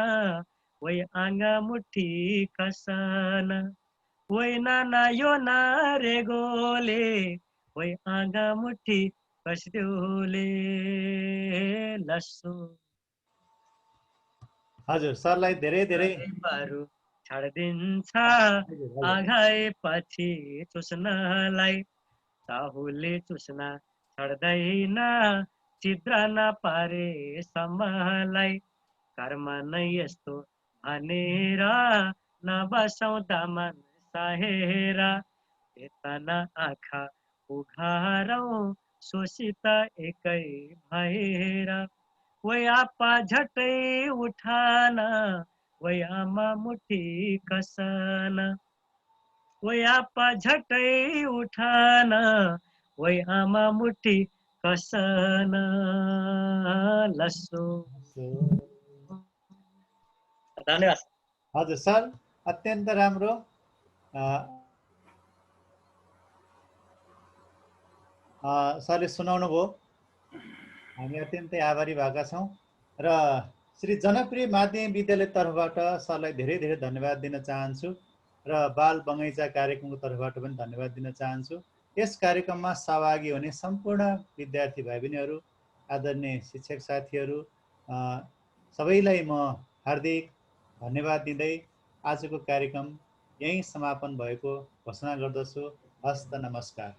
ओइ आँगा मुठी कसन ओइ नाना यो नारे गोले ओइ आँगा मुठी कसिदेऊले लसो हजुर सरलाई धेरै धेरै बारू छाडिदिन्छ हजुर। आघाएपछि चुस्नलाई साहुले चुस्न छाड्दैन छिद्र नपारे सम्मलाई कर्म नै यस्तो भनेर नबसौँ दामन सहेर चेतन आँखा उघारौँ शोषित एकै भएर ओइ आपा झट्टै उठान ओइ आमा मुठी कसन ओइ आपा झट्टै उठान ओइ आमा मुठी कसन लसो धन्यवाद हजुर सर अत्यन्त राम्रो सरले सुनाउनु भयो। हामी अत्यन्तै आभारी भएका छौँ र श्री जनप्रिय माध्यमिक विद्यालय तर्फबाट सरलाई धेरै धेरै धन्यवाद दिन चाहन्छु र बाल बगैँचा कार्यक्रमको तर्फबाट पनि धन्यवाद दिन चाहन्छु। यस कार्यक्रममा सहभागी हुने सम्पूर्ण विद्यार्थी भाइ बहिनीहरू, आदरणीय शिक्षक साथीहरू सबैलाई म हार्दिक धन्यवाद दिँदै आजको कार्यक्रम यहीँ समापन भएको घोषणा गर्दछु। हस्त नमस्कार।